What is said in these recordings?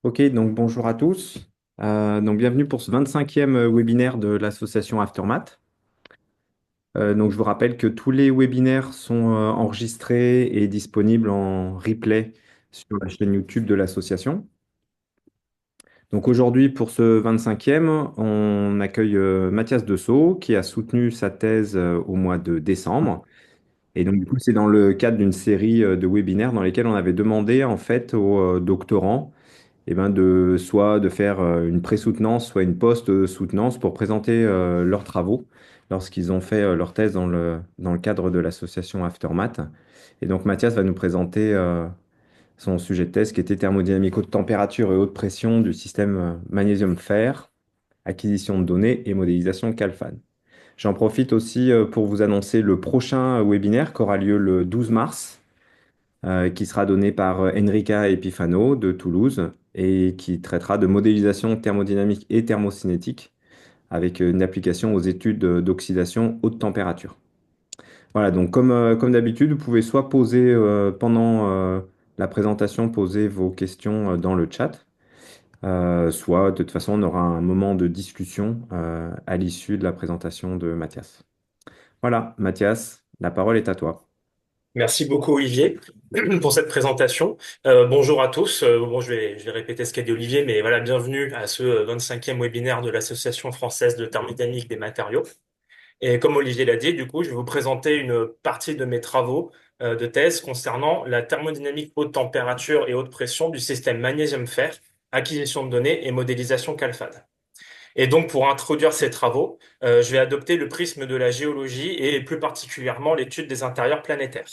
Ok, donc bonjour à tous. Donc bienvenue pour ce 25e webinaire de l'association Aftermath. Donc je vous rappelle que tous les webinaires sont enregistrés et disponibles en replay sur la chaîne YouTube de l'association. Donc aujourd'hui, pour ce 25e, on accueille Mathias Dessau qui a soutenu sa thèse au mois de décembre. Et donc du coup, c'est dans le cadre d'une série de webinaires dans lesquels on avait demandé en fait aux doctorants soit de faire une pré-soutenance, soit une post-soutenance pour présenter leurs travaux lorsqu'ils ont fait leur thèse dans le cadre de l'association Aftermath. Et donc Mathias va nous présenter son sujet de thèse qui était thermodynamique haute température et haute pression du système magnésium-fer, acquisition de données et modélisation CalFan. J'en profite aussi pour vous annoncer le prochain webinaire qui aura lieu le 12 mars qui sera donné par Enrica Epifano de Toulouse et qui traitera de modélisation thermodynamique et thermocinétique avec une application aux études d'oxydation haute température. Voilà, donc comme d'habitude, vous pouvez soit poser pendant la présentation, poser vos questions dans le chat, soit de toute façon, on aura un moment de discussion à l'issue de la présentation de Mathias. Voilà, Mathias, la parole est à toi. Merci beaucoup Olivier pour cette présentation. Bonjour à tous. Bon, je vais répéter ce qu'a dit Olivier, mais voilà, bienvenue à ce 25e webinaire de l'Association française de thermodynamique des matériaux. Et comme Olivier l'a dit, du coup, je vais vous présenter une partie de mes travaux de thèse concernant la thermodynamique haute température et haute pression du système magnésium-fer, acquisition de données et modélisation CalFAD. Et donc, pour introduire ces travaux, je vais adopter le prisme de la géologie et plus particulièrement l'étude des intérieurs planétaires.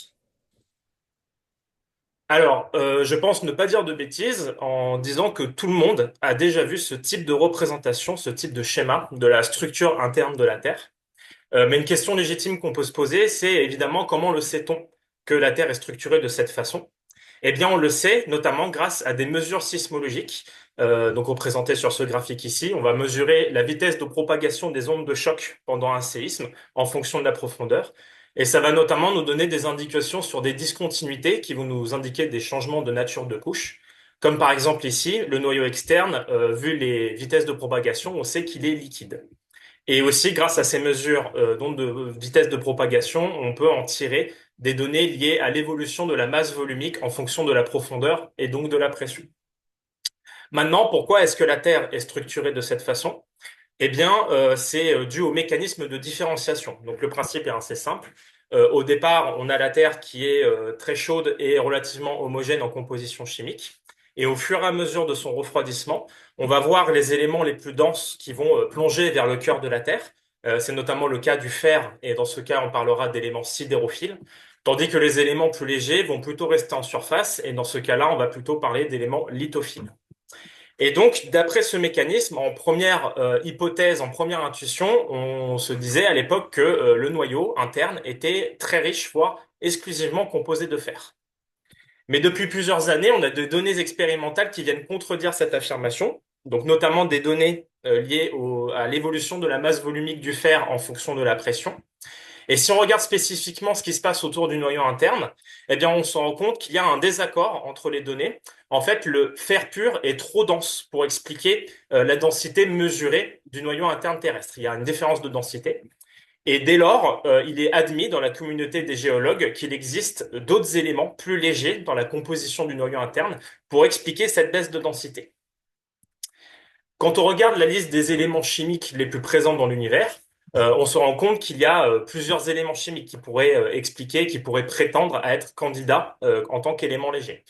Alors, je pense ne pas dire de bêtises en disant que tout le monde a déjà vu ce type de représentation, ce type de schéma de la structure interne de la Terre. Mais une question légitime qu'on peut se poser, c'est évidemment comment le sait-on que la Terre est structurée de cette façon? Eh bien, on le sait notamment grâce à des mesures sismologiques, donc représentées sur ce graphique ici. On va mesurer la vitesse de propagation des ondes de choc pendant un séisme en fonction de la profondeur. Et ça va notamment nous donner des indications sur des discontinuités qui vont nous indiquer des changements de nature de couche. Comme par exemple ici, le noyau externe, vu les vitesses de propagation, on sait qu'il est liquide. Et aussi, grâce à ces mesures donc de vitesse de propagation, on peut en tirer des données liées à l'évolution de la masse volumique en fonction de la profondeur et donc de la pression. Maintenant, pourquoi est-ce que la Terre est structurée de cette façon? Eh bien, c'est dû au mécanisme de différenciation. Donc, le principe est assez simple. Au départ, on a la Terre qui est très chaude et relativement homogène en composition chimique. Et au fur et à mesure de son refroidissement, on va voir les éléments les plus denses qui vont plonger vers le cœur de la Terre. C'est notamment le cas du fer, et dans ce cas, on parlera d'éléments sidérophiles, tandis que les éléments plus légers vont plutôt rester en surface, et dans ce cas-là, on va plutôt parler d'éléments lithophiles. Et donc, d'après ce mécanisme, en première hypothèse, en première intuition, on se disait à l'époque que le noyau interne était très riche, voire exclusivement composé de fer. Mais depuis plusieurs années, on a des données expérimentales qui viennent contredire cette affirmation, donc notamment des données liées à l'évolution de la masse volumique du fer en fonction de la pression. Et si on regarde spécifiquement ce qui se passe autour du noyau interne, eh bien, on se rend compte qu'il y a un désaccord entre les données. En fait, le fer pur est trop dense pour expliquer la densité mesurée du noyau interne terrestre. Il y a une différence de densité. Et dès lors, il est admis dans la communauté des géologues qu'il existe d'autres éléments plus légers dans la composition du noyau interne pour expliquer cette baisse de densité. Quand on regarde la liste des éléments chimiques les plus présents dans l'univers, on se rend compte qu'il y a plusieurs éléments chimiques qui pourraient expliquer, qui pourraient prétendre à être candidats en tant qu'éléments légers.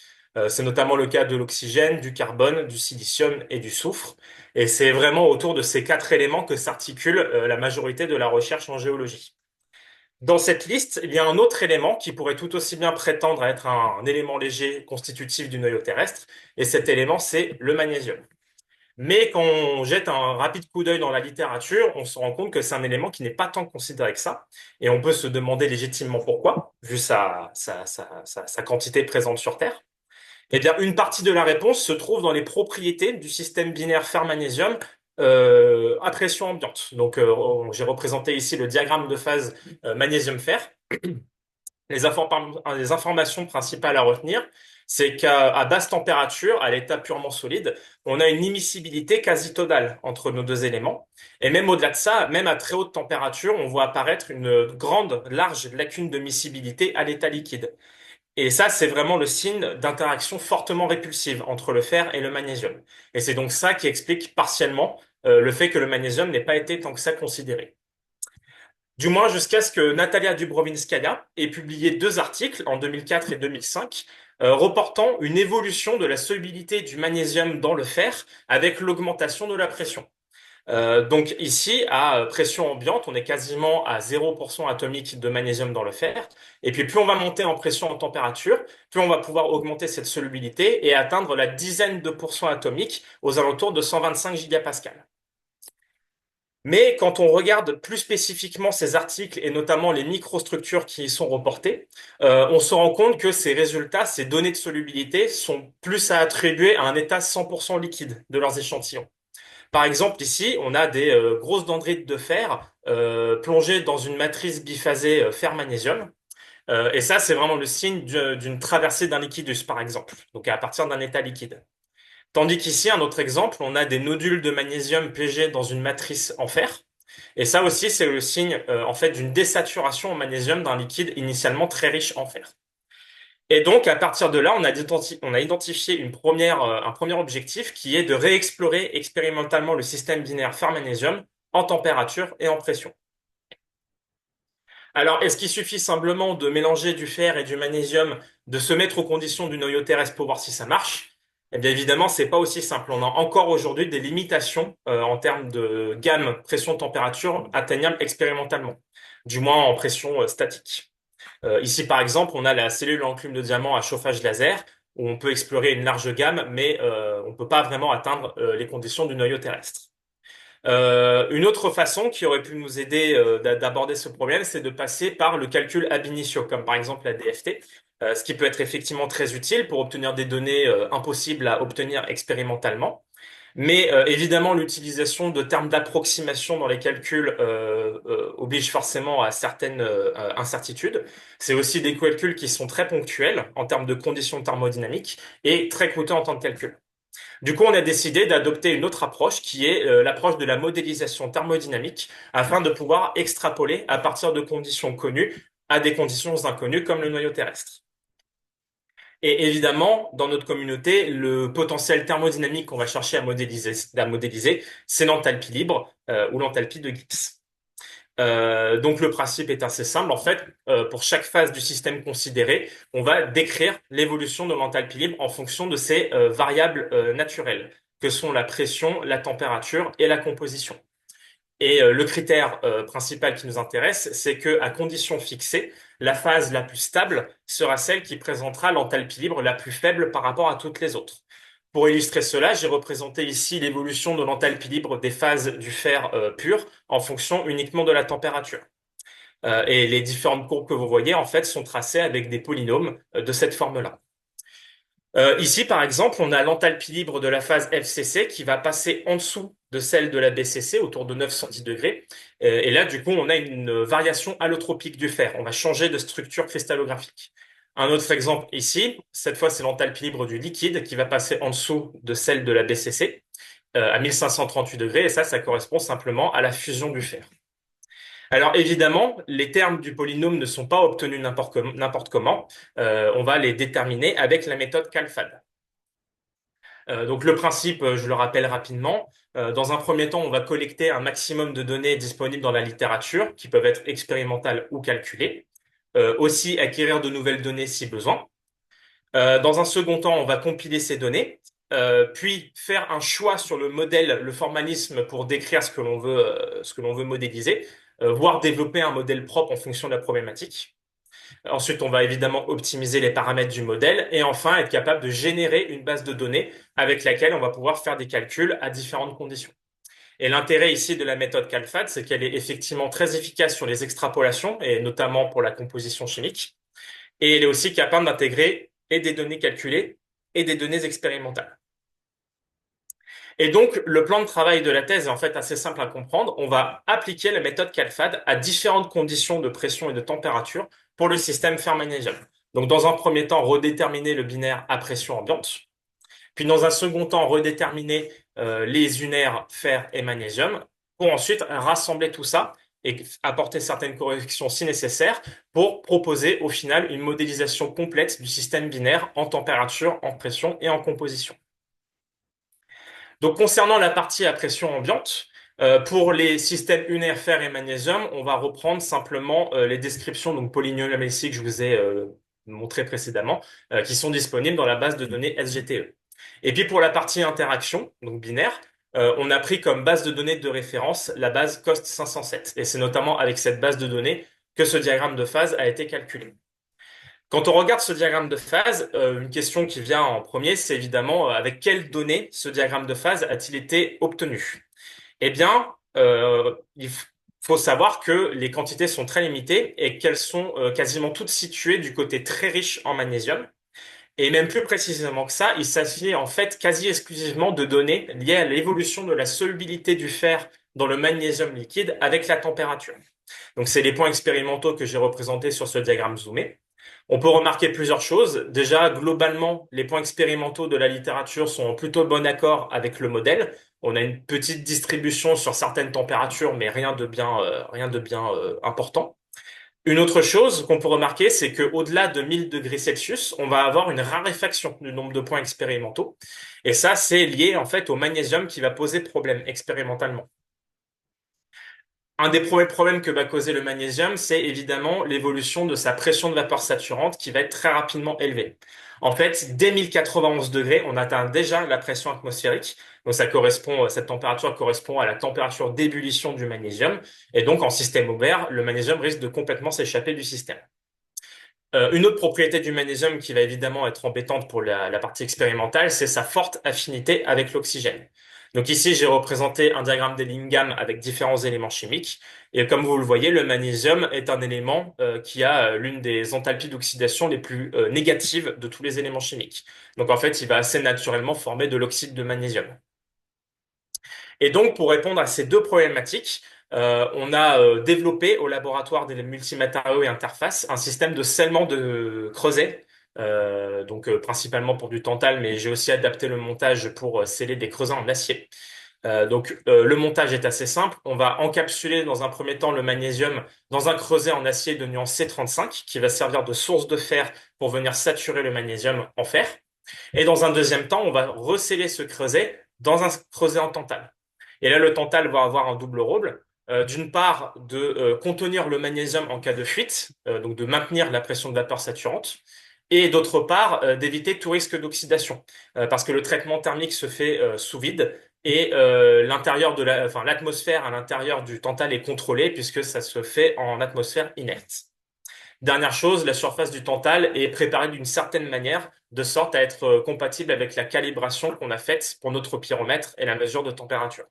C'est notamment le cas de l'oxygène, du carbone, du silicium et du soufre. Et c'est vraiment autour de ces quatre éléments que s'articule la majorité de la recherche en géologie. Dans cette liste, il y a un autre élément qui pourrait tout aussi bien prétendre à être un élément léger constitutif du noyau terrestre, et cet élément, c'est le magnésium. Mais quand on jette un rapide coup d'œil dans la littérature, on se rend compte que c'est un élément qui n'est pas tant considéré que ça. Et on peut se demander légitimement pourquoi, vu sa quantité présente sur Terre. Eh bien, une partie de la réponse se trouve dans les propriétés du système binaire fer-magnésium à pression ambiante. Donc, j'ai représenté ici le diagramme de phase magnésium-fer. Les informations principales à retenir, c'est qu'à basse température, à l'état purement solide, on a une immiscibilité quasi totale entre nos deux éléments. Et même au-delà de ça, même à très haute température, on voit apparaître une grande, large lacune de miscibilité à l'état liquide. Et ça, c'est vraiment le signe d'interaction fortement répulsive entre le fer et le magnésium. Et c'est donc ça qui explique partiellement le fait que le magnésium n'ait pas été tant que ça considéré. Du moins jusqu'à ce que Natalia Dubrovskaya ait publié deux articles en 2004 et 2005 reportant une évolution de la solubilité du magnésium dans le fer avec l'augmentation de la pression. Donc ici, à pression ambiante, on est quasiment à 0% atomique de magnésium dans le fer. Et puis plus on va monter en pression en température, plus on va pouvoir augmenter cette solubilité et atteindre la dizaine de pourcents atomiques aux alentours de 125 gigapascales. Mais quand on regarde plus spécifiquement ces articles et notamment les microstructures qui y sont reportées, on se rend compte que ces résultats, ces données de solubilité, sont plus à attribuer à un état 100% liquide de leurs échantillons. Par exemple, ici, on a des grosses dendrites de fer plongées dans une matrice biphasée fer-magnésium. Et ça, c'est vraiment le signe d'une traversée d'un liquidus, par exemple, donc à partir d'un état liquide. Tandis qu'ici, un autre exemple, on a des nodules de magnésium piégés dans une matrice en fer. Et ça aussi, c'est le signe en fait d'une désaturation en magnésium d'un liquide initialement très riche en fer. Et donc, à partir de là, on a identifié un premier objectif qui est de réexplorer expérimentalement le système binaire fer-magnésium en température et en pression. Alors, est-ce qu'il suffit simplement de mélanger du fer et du magnésium, de se mettre aux conditions du noyau terrestre pour voir si ça marche? Eh bien, évidemment, c'est pas aussi simple. On a encore aujourd'hui des limitations en termes de gamme pression-température atteignables expérimentalement, du moins en pression statique. Ici, par exemple, on a la cellule enclume de diamant à chauffage laser, où on peut explorer une large gamme, mais on ne peut pas vraiment atteindre les conditions du noyau terrestre. Une autre façon qui aurait pu nous aider d'aborder ce problème, c'est de passer par le calcul ab initio, comme par exemple la DFT, ce qui peut être effectivement très utile pour obtenir des données impossibles à obtenir expérimentalement. Mais évidemment, l'utilisation de termes d'approximation dans les calculs oblige forcément à certaines incertitudes. C'est aussi des calculs qui sont très ponctuels en termes de conditions thermodynamiques et très coûteux en temps de calcul. Du coup, on a décidé d'adopter une autre approche qui est l'approche de la modélisation thermodynamique afin de pouvoir extrapoler à partir de conditions connues à des conditions inconnues comme le noyau terrestre. Et évidemment, dans notre communauté, le potentiel thermodynamique qu'on va chercher à modéliser, c'est l'enthalpie libre ou l'enthalpie de Gibbs. Donc le principe est assez simple. En fait, pour chaque phase du système considéré, on va décrire l'évolution de l'enthalpie libre en fonction de ces variables naturelles, que sont la pression, la température et la composition. Et le critère principal qui nous intéresse, c'est que à condition fixée, la phase la plus stable sera celle qui présentera l'enthalpie libre la plus faible par rapport à toutes les autres. Pour illustrer cela, j'ai représenté ici l'évolution de l'enthalpie libre des phases du fer pur en fonction uniquement de la température. Et les différentes courbes que vous voyez, en fait, sont tracées avec des polynômes de cette forme-là. Ici, par exemple, on a l'enthalpie libre de la phase FCC qui va passer en dessous de celle de la BCC, autour de 910 degrés. Et là, du coup, on a une variation allotropique du fer. On va changer de structure cristallographique. Un autre exemple ici, cette fois, c'est l'enthalpie libre du liquide qui va passer en dessous de celle de la BCC à 1538 degrés. Et ça correspond simplement à la fusion du fer. Alors évidemment, les termes du polynôme ne sont pas obtenus n'importe comment. On va les déterminer avec la méthode Calfad. Donc le principe, je le rappelle rapidement. Dans un premier temps, on va collecter un maximum de données disponibles dans la littérature, qui peuvent être expérimentales ou calculées. Aussi acquérir de nouvelles données si besoin. Dans un second temps, on va compiler ces données, puis faire un choix sur le modèle, le formalisme pour décrire ce que l'on veut modéliser, voire développer un modèle propre en fonction de la problématique. Ensuite, on va évidemment optimiser les paramètres du modèle et enfin être capable de générer une base de données avec laquelle on va pouvoir faire des calculs à différentes conditions. Et l'intérêt ici de la méthode CalFAT, c'est qu'elle est effectivement très efficace sur les extrapolations et notamment pour la composition chimique. Et elle est aussi capable d'intégrer et des données calculées et des données expérimentales. Et donc, le plan de travail de la thèse est en fait assez simple à comprendre. On va appliquer la méthode CalFAD à différentes conditions de pression et de température pour le système fer-magnésium. Donc, dans un premier temps, redéterminer le binaire à pression ambiante. Puis, dans un second temps, redéterminer les unaires fer et magnésium pour ensuite rassembler tout ça et apporter certaines corrections si nécessaire pour proposer au final une modélisation complète du système binaire en température, en pression et en composition. Donc, concernant la partie à pression ambiante, pour les systèmes unaires fer et magnésium, on va reprendre simplement les descriptions donc polynomiales que je vous ai montrées précédemment, qui sont disponibles dans la base de données SGTE. Et puis pour la partie interaction, donc binaire, on a pris comme base de données de référence la base COST 507. Et c'est notamment avec cette base de données que ce diagramme de phase a été calculé. Quand on regarde ce diagramme de phase, une question qui vient en premier, c'est évidemment avec quelles données ce diagramme de phase a-t-il été obtenu? Eh bien, il faut savoir que les quantités sont très limitées et qu'elles sont quasiment toutes situées du côté très riche en magnésium. Et même plus précisément que ça, il s'agit en fait quasi exclusivement de données liées à l'évolution de la solubilité du fer dans le magnésium liquide avec la température. Donc, c'est les points expérimentaux que j'ai représentés sur ce diagramme zoomé. On peut remarquer plusieurs choses. Déjà, globalement, les points expérimentaux de la littérature sont en plutôt bon accord avec le modèle. On a une petite distribution sur certaines températures, mais rien de bien important. Une autre chose qu'on peut remarquer, c'est qu'au-delà de 1000 degrés Celsius, on va avoir une raréfaction du nombre de points expérimentaux. Et ça, c'est lié en fait au magnésium qui va poser problème expérimentalement. Un des premiers problèmes que va causer le magnésium, c'est évidemment l'évolution de sa pression de vapeur saturante qui va être très rapidement élevée. En fait, dès 1091 degrés, on atteint déjà la pression atmosphérique. Donc cette température correspond à la température d'ébullition du magnésium. Et donc, en système ouvert, le magnésium risque de complètement s'échapper du système. Une autre propriété du magnésium qui va évidemment être embêtante pour la partie expérimentale, c'est sa forte affinité avec l'oxygène. Donc ici, j'ai représenté un diagramme d'Ellingham avec différents éléments chimiques. Et comme vous le voyez, le magnésium est un élément qui a l'une des enthalpies d'oxydation les plus négatives de tous les éléments chimiques. Donc en fait, il va assez naturellement former de l'oxyde de magnésium. Et donc, pour répondre à ces deux problématiques, on a développé au laboratoire des multimatériaux et interfaces un système de scellement de creusets, principalement pour du tantal, mais j'ai aussi adapté le montage pour sceller des creusets en acier. Le montage est assez simple. On va encapsuler dans un premier temps le magnésium dans un creuset en acier de nuance C35 qui va servir de source de fer pour venir saturer le magnésium en fer. Et dans un deuxième temps, on va recéler ce creuset dans un creuset en tantale. Et là, le tantal va avoir un double rôle. D'une part, de contenir le magnésium en cas de fuite, donc de maintenir la pression de vapeur saturante, et d'autre part, d'éviter tout risque d'oxydation, parce que le traitement thermique se fait sous vide et l'atmosphère à l'intérieur du tantal est contrôlée puisque ça se fait en atmosphère inerte. Dernière chose, la surface du tantal est préparée d'une certaine manière, de sorte à être compatible avec la calibration qu'on a faite pour notre pyromètre et la mesure de température.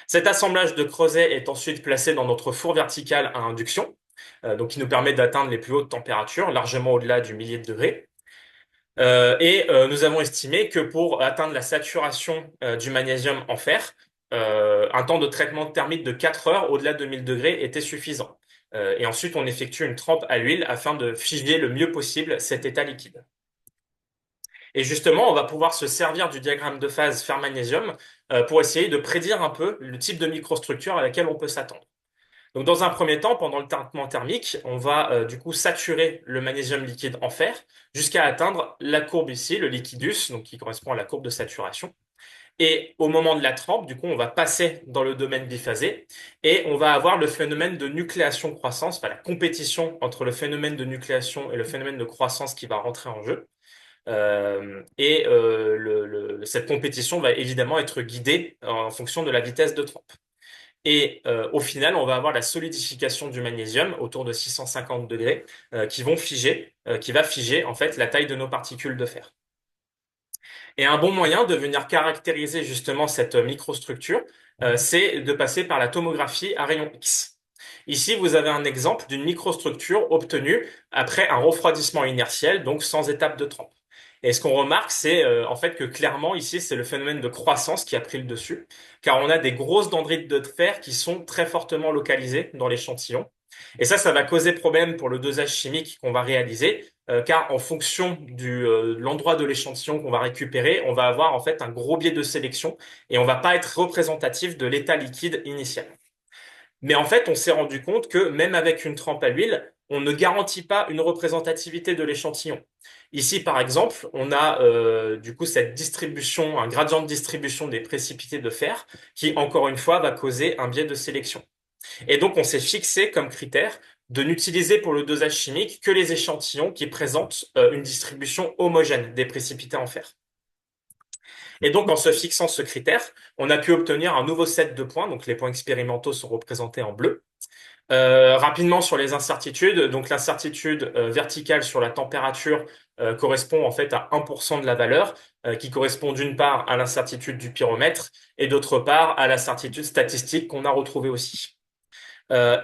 Cet assemblage de creusets est ensuite placé dans notre four vertical à induction, qui nous permet d'atteindre les plus hautes températures, largement au-delà du millier de degrés. Nous avons estimé que pour atteindre la saturation du magnésium en fer, un temps de traitement thermique de 4 heures au-delà de 1000 degrés était suffisant. Et ensuite, on effectue une trempe à l'huile afin de figer le mieux possible cet état liquide. Et justement, on va pouvoir se servir du diagramme de phase fer-magnésium pour essayer de prédire un peu le type de microstructure à laquelle on peut s'attendre. Donc, dans un premier temps, pendant le traitement thermique, on va du coup saturer le magnésium liquide en fer jusqu'à atteindre la courbe ici, le liquidus, donc qui correspond à la courbe de saturation. Et au moment de la trempe, du coup, on va passer dans le domaine biphasé et on va avoir le phénomène de nucléation-croissance, enfin la compétition entre le phénomène de nucléation et le phénomène de croissance qui va rentrer en jeu. Cette compétition va évidemment être guidée en fonction de la vitesse de trempe. Et au final, on va avoir la solidification du magnésium autour de 650 degrés qui va figer en fait la taille de nos particules de fer. Et un bon moyen de venir caractériser justement cette microstructure, c'est de passer par la tomographie à rayon X. Ici, vous avez un exemple d'une microstructure obtenue après un refroidissement inertiel, donc sans étape de trempe. Et ce qu'on remarque, c'est en fait que clairement ici, c'est le phénomène de croissance qui a pris le dessus, car on a des grosses dendrites de fer qui sont très fortement localisées dans l'échantillon. Et ça va causer problème pour le dosage chimique qu'on va réaliser, car en fonction de l'endroit de l'échantillon qu'on va récupérer, on va avoir en fait un gros biais de sélection et on va pas être représentatif de l'état liquide initial. Mais en fait, on s'est rendu compte que même avec une trempe à l'huile, on ne garantit pas une représentativité de l'échantillon. Ici, par exemple, on a du coup cette distribution, un gradient de distribution des précipités de fer qui, encore une fois, va causer un biais de sélection. Et donc, on s'est fixé comme critère de n'utiliser pour le dosage chimique que les échantillons qui présentent une distribution homogène des précipités en fer. Et donc, en se fixant ce critère, on a pu obtenir un nouveau set de points. Donc, les points expérimentaux sont représentés en bleu. Rapidement sur les incertitudes, donc l'incertitude verticale sur la température correspond en fait à 1% de la valeur, qui correspond d'une part à l'incertitude du pyromètre et d'autre part à l'incertitude statistique qu'on a retrouvée aussi.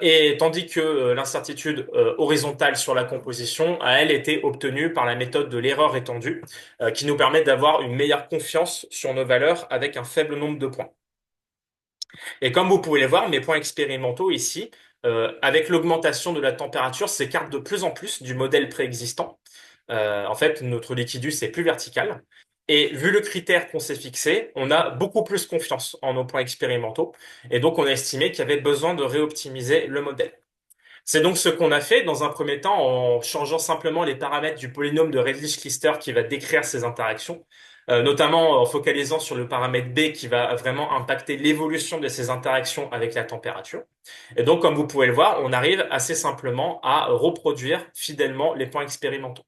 Et tandis que l'incertitude horizontale sur la composition a, elle, été obtenue par la méthode de l'erreur étendue, qui nous permet d'avoir une meilleure confiance sur nos valeurs avec un faible nombre de points. Et comme vous pouvez le voir, mes points expérimentaux ici, avec l'augmentation de la température, s'écartent de plus en plus du modèle préexistant. En fait, notre liquidus est plus vertical. Et vu le critère qu'on s'est fixé, on a beaucoup plus confiance en nos points expérimentaux. Et donc, on a estimé qu'il y avait besoin de réoptimiser le modèle. C'est donc ce qu'on a fait dans un premier temps en changeant simplement les paramètres du polynôme de Redlich-Lister qui va décrire ces interactions, notamment en focalisant sur le paramètre B qui va vraiment impacter l'évolution de ces interactions avec la température. Et donc, comme vous pouvez le voir, on arrive assez simplement à reproduire fidèlement les points expérimentaux.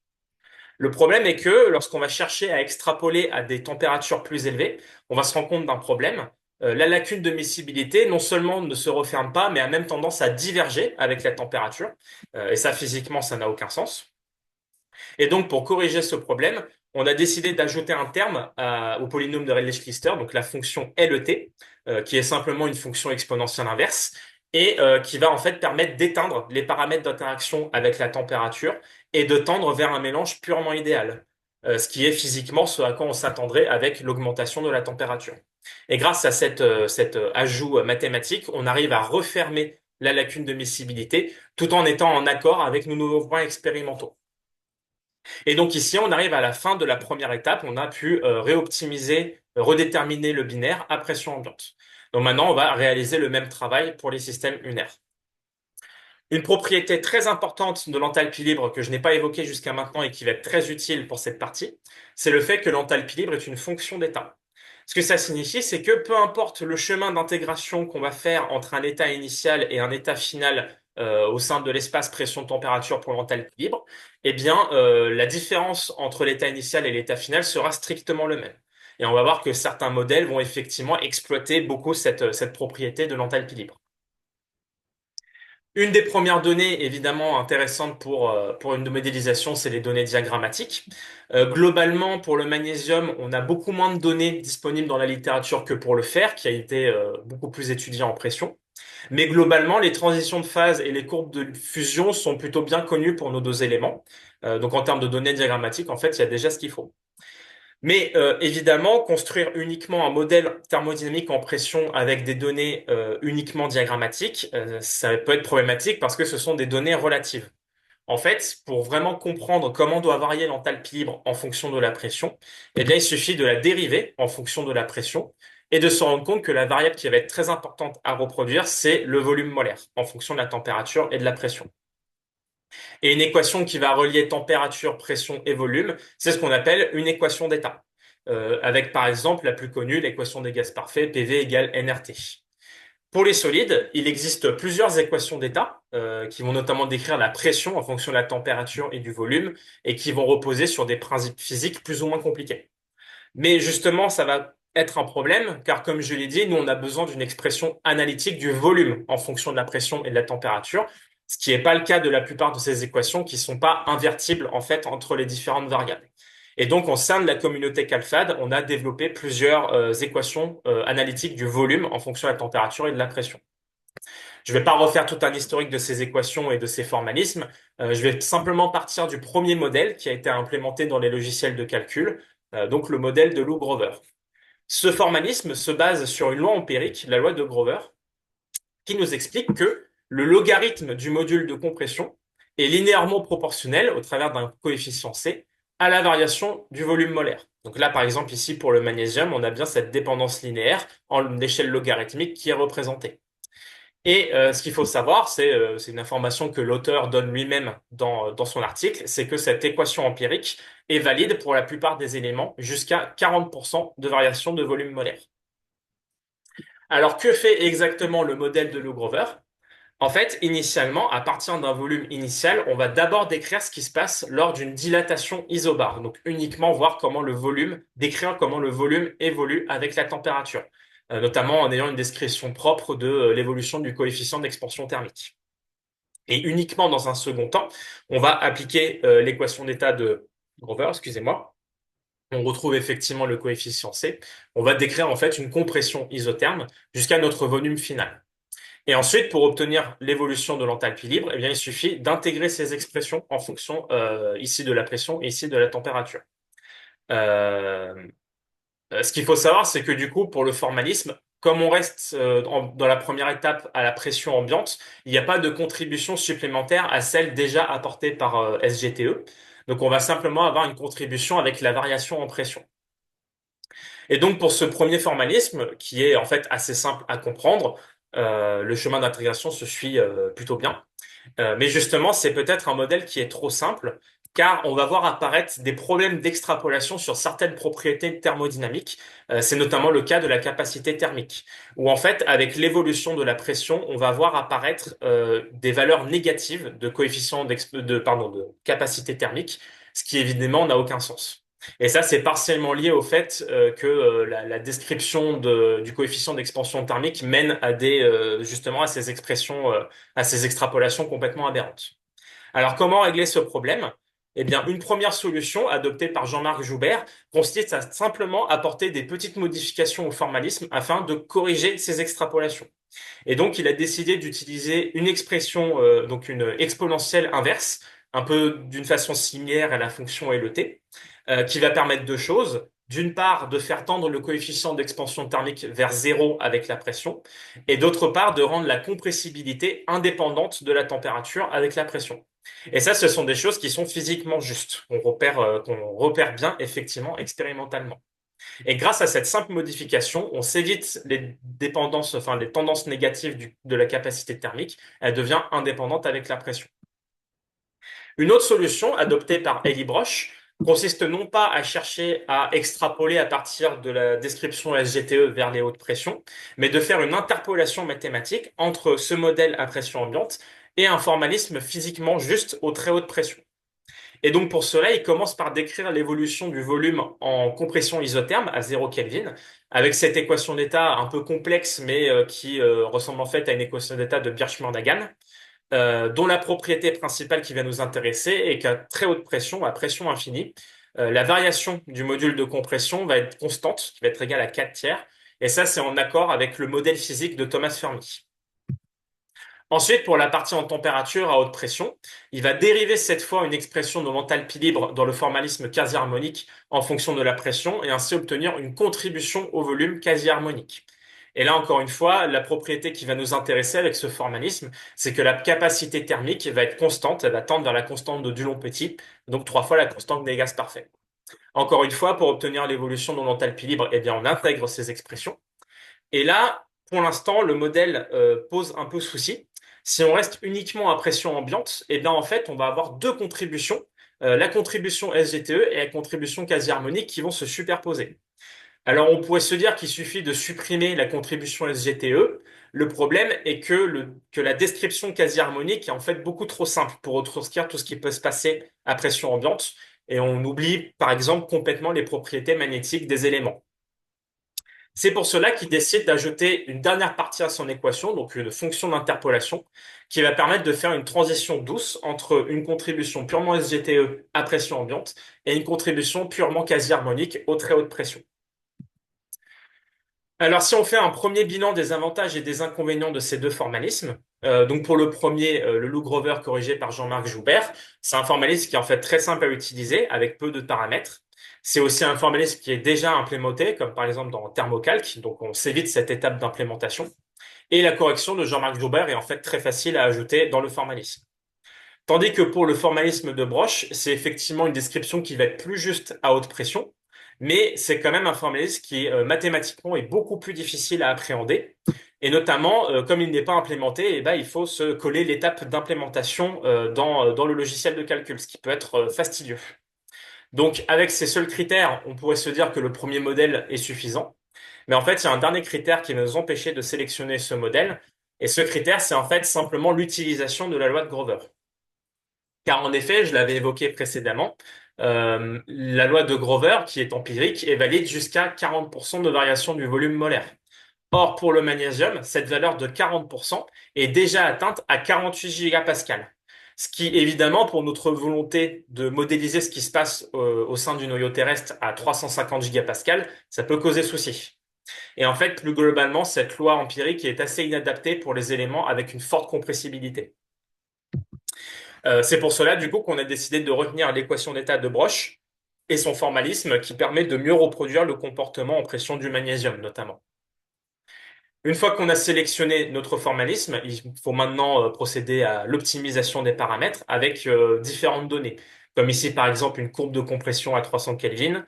Le problème est que lorsqu'on va chercher à extrapoler à des températures plus élevées, on va se rendre compte d'un problème. La lacune de miscibilité, non seulement ne se referme pas, mais a même tendance à diverger avec la température. Et ça, physiquement, ça n'a aucun sens. Et donc, pour corriger ce problème, on a décidé d'ajouter un terme au polynôme de Redlich-Lister, donc la fonction LET, qui est simplement une fonction exponentielle inverse, et qui va en fait permettre d'éteindre les paramètres d'interaction avec la température et de tendre vers un mélange purement idéal, ce qui est physiquement ce à quoi on s'attendrait avec l'augmentation de la température. Et grâce à cet ajout mathématique, on arrive à refermer la lacune de miscibilité tout en étant en accord avec nos nouveaux points expérimentaux. Et donc ici, on arrive à la fin de la première étape. On a pu réoptimiser, redéterminer le binaire à pression ambiante. Donc maintenant, on va réaliser le même travail pour les systèmes unaires. Une propriété très importante de l'enthalpie libre que je n'ai pas évoquée jusqu'à maintenant et qui va être très utile pour cette partie, c'est le fait que l'enthalpie libre est une fonction d'état. Ce que ça signifie, c'est que peu importe le chemin d'intégration qu'on va faire entre un état initial et un état final au sein de l'espace pression-température pour l'enthalpie libre, eh bien, la différence entre l'état initial et l'état final sera strictement le même. Et on va voir que certains modèles vont effectivement exploiter beaucoup cette propriété de l'enthalpie libre. Une des premières données, évidemment, intéressantes pour une modélisation, c'est les données diagrammatiques. Globalement, pour le magnésium, on a beaucoup moins de données disponibles dans la littérature que pour le fer, qui a été beaucoup plus étudié en pression. Mais globalement, les transitions de phase et les courbes de fusion sont plutôt bien connues pour nos deux éléments. Donc en termes de données diagrammatiques, en fait, il y a déjà ce qu'il faut. Mais évidemment, construire uniquement un modèle thermodynamique en pression avec des données uniquement diagrammatiques, ça peut être problématique parce que ce sont des données relatives. En fait, pour vraiment comprendre comment doit varier l'enthalpie libre en fonction de la pression, eh bien, il suffit de la dériver en fonction de la pression et de se rendre compte que la variable qui va être très importante à reproduire, c'est le volume molaire en fonction de la température et de la pression. Et une équation qui va relier température, pression et volume, c'est ce qu'on appelle une équation d'état. Avec par exemple la plus connue, l'équation des gaz parfaits, PV égale nRT. Pour les solides, il existe plusieurs équations d'état qui vont notamment décrire la pression en fonction de la température et du volume et qui vont reposer sur des principes physiques plus ou moins compliqués. Mais justement, ça va être un problème car comme je l'ai dit, nous on a besoin d'une expression analytique du volume en fonction de la pression et de la température, ce qui n'est pas le cas de la plupart de ces équations qui sont pas invertibles en fait entre les différentes variables. Et donc, au sein de la communauté CalFAD, on a développé plusieurs équations analytiques du volume en fonction de la température et de la pression. Je ne vais pas refaire tout un historique de ces équations et de ces formalismes. Je vais simplement partir du premier modèle qui a été implémenté dans les logiciels de calcul, donc le modèle de Lou Grover. Ce formalisme se base sur une loi empirique, la loi de Grover, qui nous explique que le logarithme du module de compression est linéairement proportionnel au travers d'un coefficient C à la variation du volume molaire. Donc là, par exemple, ici, pour le magnésium, on a bien cette dépendance linéaire en échelle logarithmique qui est représentée. Et ce qu'il faut savoir, c'est une information que l'auteur donne lui-même dans son article, c'est que cette équation empirique est valide pour la plupart des éléments jusqu'à 40% de variation de volume molaire. Alors, que fait exactement le modèle de Lou Grover? En fait, initialement, à partir d'un volume initial, on va d'abord décrire ce qui se passe lors d'une dilatation isobare. Donc uniquement voir comment le volume, décrire comment le volume évolue avec la température, notamment en ayant une description propre de l'évolution du coefficient d'expansion thermique. Et uniquement dans un second temps, on va appliquer l'équation d'état de Grover, excusez-moi. On retrouve effectivement le coefficient C. On va décrire en fait une compression isotherme jusqu'à notre volume final. Et ensuite, pour obtenir l'évolution de l'enthalpie libre, eh bien, il suffit d'intégrer ces expressions en fonction ici de la pression et ici de la température. Euh, Ce qu'il faut savoir, c'est que du coup, pour le formalisme, comme on reste dans la première étape à la pression ambiante, il n'y a pas de contribution supplémentaire à celle déjà apportée par SGTE. Donc, on va simplement avoir une contribution avec la variation en pression. Et donc, pour ce premier formalisme, qui est en fait assez simple à comprendre, le chemin d'intégration se suit plutôt bien. Mais justement, c'est peut-être un modèle qui est trop simple, car on va voir apparaître des problèmes d'extrapolation sur certaines propriétés thermodynamiques. C'est notamment le cas de la capacité thermique, où en fait, avec l'évolution de la pression, on va voir apparaître des valeurs négatives de coefficient de capacité thermique, ce qui évidemment n'a aucun sens. Et ça, c'est partiellement lié au fait que la description du coefficient d'expansion thermique mène à justement à ces expressions à ces extrapolations complètement aberrantes. Alors, comment régler ce problème? Eh bien, une première solution adoptée par Jean-Marc Joubert consiste à simplement apporter des petites modifications au formalisme afin de corriger ces extrapolations. Et donc, il a décidé d'utiliser une expression, donc une exponentielle inverse, un peu d'une façon similaire à la fonction LET, qui va permettre deux choses. D'une part, de faire tendre le coefficient d'expansion thermique vers zéro avec la pression, et d'autre part, de rendre la compressibilité indépendante de la température avec la pression. Et ça, ce sont des choses qui sont physiquement justes, qu'on repère bien effectivement expérimentalement. Et grâce à cette simple modification, on s'évite les dépendances, enfin les tendances négatives de la capacité thermique. Elle devient indépendante avec la pression. Une autre solution adoptée par Elie Broch consiste non pas à chercher à extrapoler à partir de la description SGTE vers les hautes pressions, mais de faire une interpolation mathématique entre ce modèle à pression ambiante et un formalisme physiquement juste aux très hautes pressions. Et donc pour cela, il commence par décrire l'évolution du volume en compression isotherme à 0 Kelvin, avec cette équation d'état un peu complexe, mais qui ressemble en fait à une équation d'état de Birchmer-Dagan, dont la propriété principale qui va nous intéresser est qu'à très haute pression, à pression infinie, la variation du module de compression va être constante, qui va être égale à 4 tiers, et ça c'est en accord avec le modèle physique de Thomas Fermi. Ensuite, pour la partie en température à haute pression, il va dériver cette fois une expression de l'enthalpie libre dans le formalisme quasi-harmonique en fonction de la pression et ainsi obtenir une contribution au volume quasi-harmonique. Et là, encore une fois, la propriété qui va nous intéresser avec ce formalisme, c'est que la capacité thermique va être constante, elle va tendre vers la constante de Dulong-Petit, donc 3 fois la constante des gaz parfaits. Encore une fois, pour obtenir l'évolution de l'enthalpie libre, eh bien, on intègre ces expressions. Et là, pour l'instant, le modèle pose un peu souci. Si on reste uniquement à pression ambiante, eh bien en fait, on va avoir deux contributions, la contribution SGTE et la contribution quasi-harmonique qui vont se superposer. Alors on pourrait se dire qu'il suffit de supprimer la contribution SGTE. Le problème est que la description quasi-harmonique est en fait beaucoup trop simple pour retranscrire tout ce qui peut se passer à pression ambiante, et on oublie par exemple complètement les propriétés magnétiques des éléments. C'est pour cela qu'il décide d'ajouter une dernière partie à son équation, donc une fonction d'interpolation, qui va permettre de faire une transition douce entre une contribution purement SGTE à pression ambiante et une contribution purement quasi-harmonique aux très hautes pressions. Alors, si on fait un premier bilan des avantages et des inconvénients de ces deux formalismes, donc pour le premier, le Lou Grover corrigé par Jean-Marc Joubert, c'est un formalisme qui est en fait très simple à utiliser avec peu de paramètres. C'est aussi un formalisme qui est déjà implémenté, comme par exemple dans Thermocalc, donc on s'évite cette étape d'implémentation. Et la correction de Jean-Marc Joubert est en fait très facile à ajouter dans le formalisme. Tandis que pour le formalisme de Broch, c'est effectivement une description qui va être plus juste à haute pression, mais c'est quand même un formalisme qui, mathématiquement, est beaucoup plus difficile à appréhender. Et notamment, comme il n'est pas implémenté, eh ben, il faut se coller l'étape d'implémentation dans le logiciel de calcul, ce qui peut être fastidieux. Donc, avec ces seuls critères, on pourrait se dire que le premier modèle est suffisant. Mais en fait, il y a un dernier critère qui va nous empêcher de sélectionner ce modèle. Et ce critère, c'est en fait simplement l'utilisation de la loi de Grover. Car en effet, je l'avais évoqué précédemment, la loi de Grover, qui est empirique, est valide jusqu'à 40% de variation du volume molaire. Or, pour le magnésium, cette valeur de 40% est déjà atteinte à 48 gigapascales. Ce qui, évidemment, pour notre volonté de modéliser ce qui se passe au sein du noyau terrestre à 350 gigapascales, ça peut causer souci. Et en fait, plus globalement, cette loi empirique est assez inadaptée pour les éléments avec une forte compressibilité. C'est pour cela, du coup, qu'on a décidé de retenir l'équation d'état de Broch et son formalisme qui permet de mieux reproduire le comportement en pression du magnésium, notamment. Une fois qu'on a sélectionné notre formalisme, il faut maintenant procéder à l'optimisation des paramètres avec différentes données, comme ici par exemple une courbe de compression à 300 Kelvin,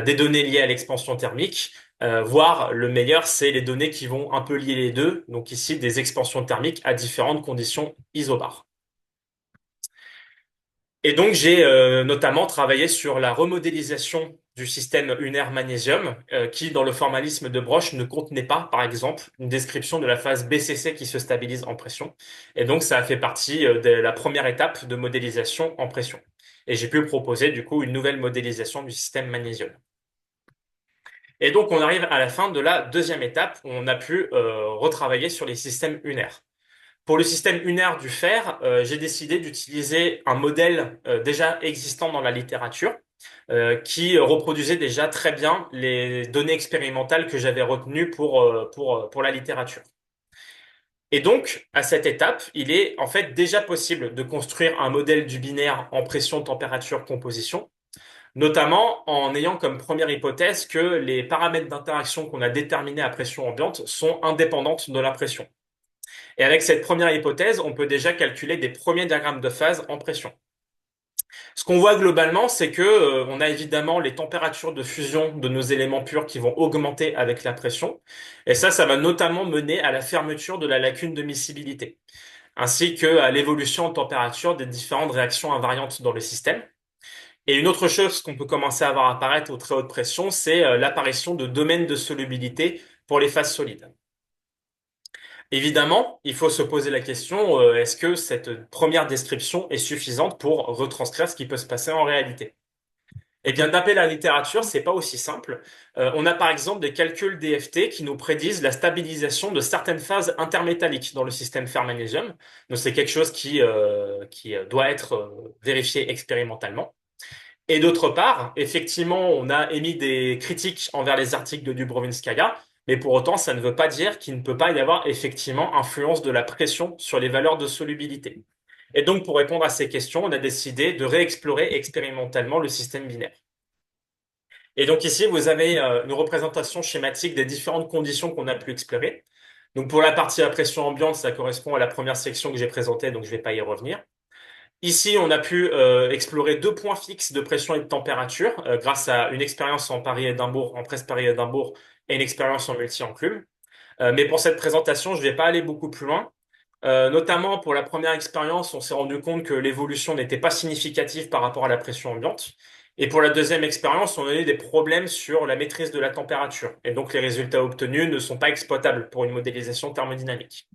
des données liées à l'expansion thermique, voire le meilleur, c'est les données qui vont un peu lier les deux, donc ici des expansions thermiques à différentes conditions isobars. Et donc, j'ai notamment travaillé sur la remodélisation du système unaire magnésium, qui, dans le formalisme de Broch, ne contenait pas, par exemple, une description de la phase BCC qui se stabilise en pression. Et donc, ça a fait partie de la première étape de modélisation en pression. Et j'ai pu proposer, du coup, une nouvelle modélisation du système magnésium. Et donc, on arrive à la fin de la deuxième étape où on a pu retravailler sur les systèmes unaires. Pour le système unaire du fer, j'ai décidé d'utiliser un modèle déjà existant dans la littérature qui reproduisait déjà très bien les données expérimentales que j'avais retenues pour la littérature. Et donc, à cette étape, il est en fait déjà possible de construire un modèle du binaire en pression, température, composition, notamment en ayant comme première hypothèse que les paramètres d'interaction qu'on a déterminés à pression ambiante sont indépendantes de la pression. Et avec cette première hypothèse, on peut déjà calculer des premiers diagrammes de phase en pression. Ce qu'on voit globalement, c'est que on a évidemment les températures de fusion de nos éléments purs qui vont augmenter avec la pression. Et ça va notamment mener à la fermeture de la lacune de miscibilité, ainsi que à l'évolution en température des différentes réactions invariantes dans le système. Et une autre chose qu'on peut commencer à voir apparaître aux très hautes pressions, c'est l'apparition de domaines de solubilité pour les phases solides. Évidemment, il faut se poser la question, est-ce que cette première description est suffisante pour retranscrire ce qui peut se passer en réalité? Eh bien, d'après la littérature, c'est pas aussi simple. On a par exemple des calculs DFT qui nous prédisent la stabilisation de certaines phases intermétalliques dans le système fer-magnésium. Donc, c'est quelque chose qui doit être vérifié expérimentalement. Et d'autre part, effectivement, on a émis des critiques envers les articles de Dubrovinskaya, mais pour autant, ça ne veut pas dire qu'il ne peut pas y avoir effectivement influence de la pression sur les valeurs de solubilité. Et donc, pour répondre à ces questions, on a décidé de réexplorer expérimentalement le système binaire. Et donc ici, vous avez une représentation schématique des différentes conditions qu'on a pu explorer. Donc pour la partie à pression ambiante, ça correspond à la première section que j'ai présentée, donc je ne vais pas y revenir. Ici, on a pu explorer deux points fixes de pression et de température grâce à une expérience en Paris-Édimbourg, en Brest-Paris-Édimbourg et une expérience en multi-enclume. Mais pour cette présentation, je ne vais pas aller beaucoup plus loin. Notamment pour la première expérience, on s'est rendu compte que l'évolution n'était pas significative par rapport à la pression ambiante. Et pour la deuxième expérience, on a eu des problèmes sur la maîtrise de la température. Et donc les résultats obtenus ne sont pas exploitables pour une modélisation thermodynamique.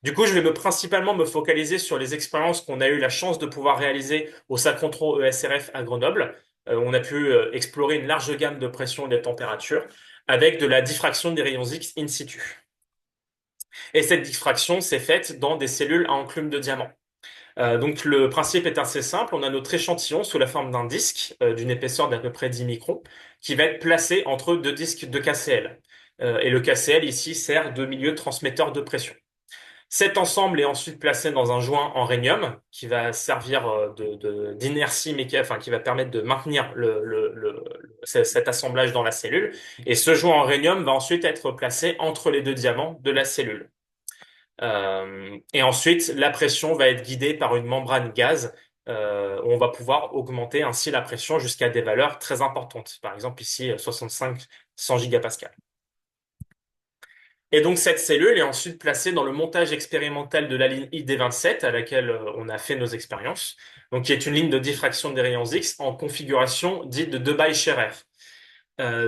Du coup, je vais principalement me focaliser sur les expériences qu'on a eu la chance de pouvoir réaliser au Synchrontro ESRF à Grenoble. On a pu explorer une large gamme de pressions et de températures avec de la diffraction des rayons X in situ. Et cette diffraction s'est faite dans des cellules à enclume de diamant. Donc le principe est assez simple. On a notre échantillon sous la forme d'un disque d'une épaisseur d'à peu près 10 microns qui va être placé entre deux disques de KCl. Et le KCl ici sert de milieu transmetteur de pression. Cet ensemble est ensuite placé dans un joint en rhénium qui va servir d'inertie mécanique, enfin qui va permettre de maintenir cet assemblage dans la cellule. Et ce joint en rhénium va ensuite être placé entre les deux diamants de la cellule. Et ensuite, la pression va être guidée par une membrane gaz où on va pouvoir augmenter ainsi la pression jusqu'à des valeurs très importantes. Par exemple, ici, 65-100 gigapascales. Et donc, cette cellule est ensuite placée dans le montage expérimental de la ligne ID27 à laquelle on a fait nos expériences, donc qui est une ligne de diffraction des rayons X en configuration dite de Debye-Scherrer.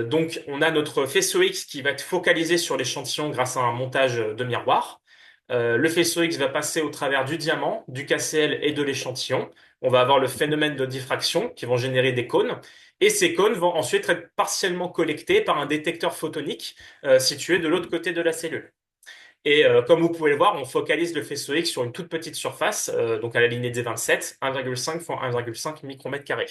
Donc, on a notre faisceau X qui va être focalisé sur l'échantillon grâce à un montage de miroir. Le faisceau X va passer au travers du diamant, du KCl et de l'échantillon. On va avoir le phénomène de diffraction qui vont générer des cônes. Et ces cônes vont ensuite être partiellement collectés par un détecteur photonique situé de l'autre côté de la cellule. Et comme vous pouvez le voir, on focalise le faisceau X sur une toute petite surface, donc à la lignée des 27, 1,5 x 1,5 micromètres carrés.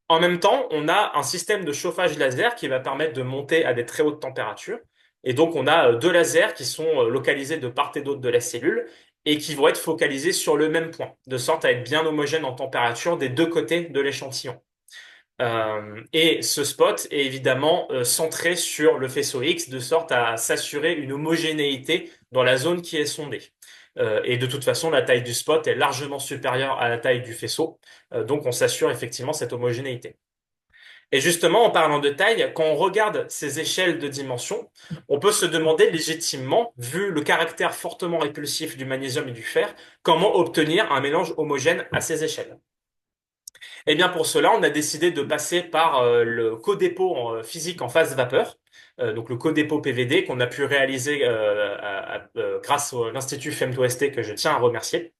En même temps, on a un système de chauffage laser qui va permettre de monter à des très hautes températures. Et donc, on a deux lasers qui sont localisés de part et d'autre de la cellule et qui vont être focalisés sur le même point, de sorte à être bien homogènes en température des deux côtés de l'échantillon. Et ce spot est évidemment centré sur le faisceau X, de sorte à s'assurer une homogénéité dans la zone qui est sondée. Et de toute façon, la taille du spot est largement supérieure à la taille du faisceau. Donc, on s'assure effectivement cette homogénéité. Et justement, en parlant de taille, quand on regarde ces échelles de dimension, on peut se demander légitimement, vu le caractère fortement répulsif du magnésium et du fer, comment obtenir un mélange homogène à ces échelles. Eh bien, pour cela, on a décidé de passer par le codépôt physique en phase vapeur, donc le codépôt PVD qu'on a pu réaliser grâce à l'Institut FEM2ST que je tiens à remercier.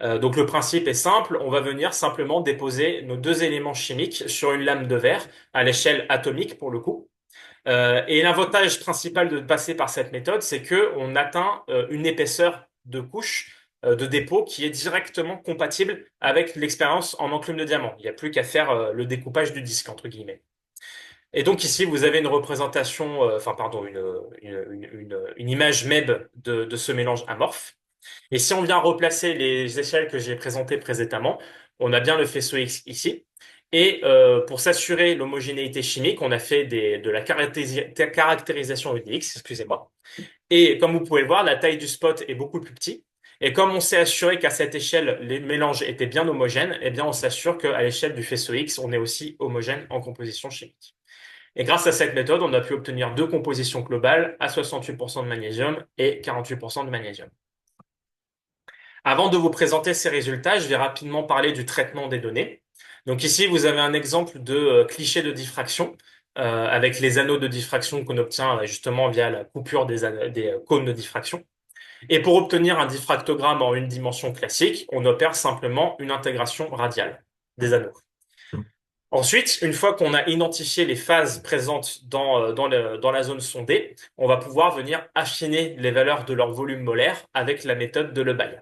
Donc le principe est simple, on va venir simplement déposer nos deux éléments chimiques sur une lame de verre à l'échelle atomique pour le coup. Et l'avantage principal de passer par cette méthode, c'est que on atteint une épaisseur de couche de dépôt qui est directement compatible avec l'expérience en enclume de diamant. Il n'y a plus qu'à faire le découpage du disque, entre guillemets. Et donc ici, vous avez une représentation, enfin pardon, une image MEB de ce mélange amorphe. Et si on vient replacer les échelles que j'ai présentées précédemment, on a bien le faisceau X ici. Et pour s'assurer l'homogénéité chimique, on a fait de la caractérisation UDX, excusez-moi. Et comme vous pouvez le voir, la taille du spot est beaucoup plus petit. Et comme on s'est assuré qu'à cette échelle, les mélanges étaient bien homogènes, eh bien on s'assure qu'à l'échelle du faisceau X, on est aussi homogène en composition chimique. Et grâce à cette méthode, on a pu obtenir deux compositions globales à 68% de magnésium et 48% de magnésium. Avant de vous présenter ces résultats, je vais rapidement parler du traitement des données. Donc ici, vous avez un exemple de cliché de diffraction avec les anneaux de diffraction qu'on obtient justement via la coupure des cônes de diffraction. Et pour obtenir un diffractogramme en une dimension classique, on opère simplement une intégration radiale des anneaux. Ensuite, une fois qu'on a identifié les phases présentes dans la zone sondée, on va pouvoir venir affiner les valeurs de leur volume molaire avec la méthode de Lebesgue.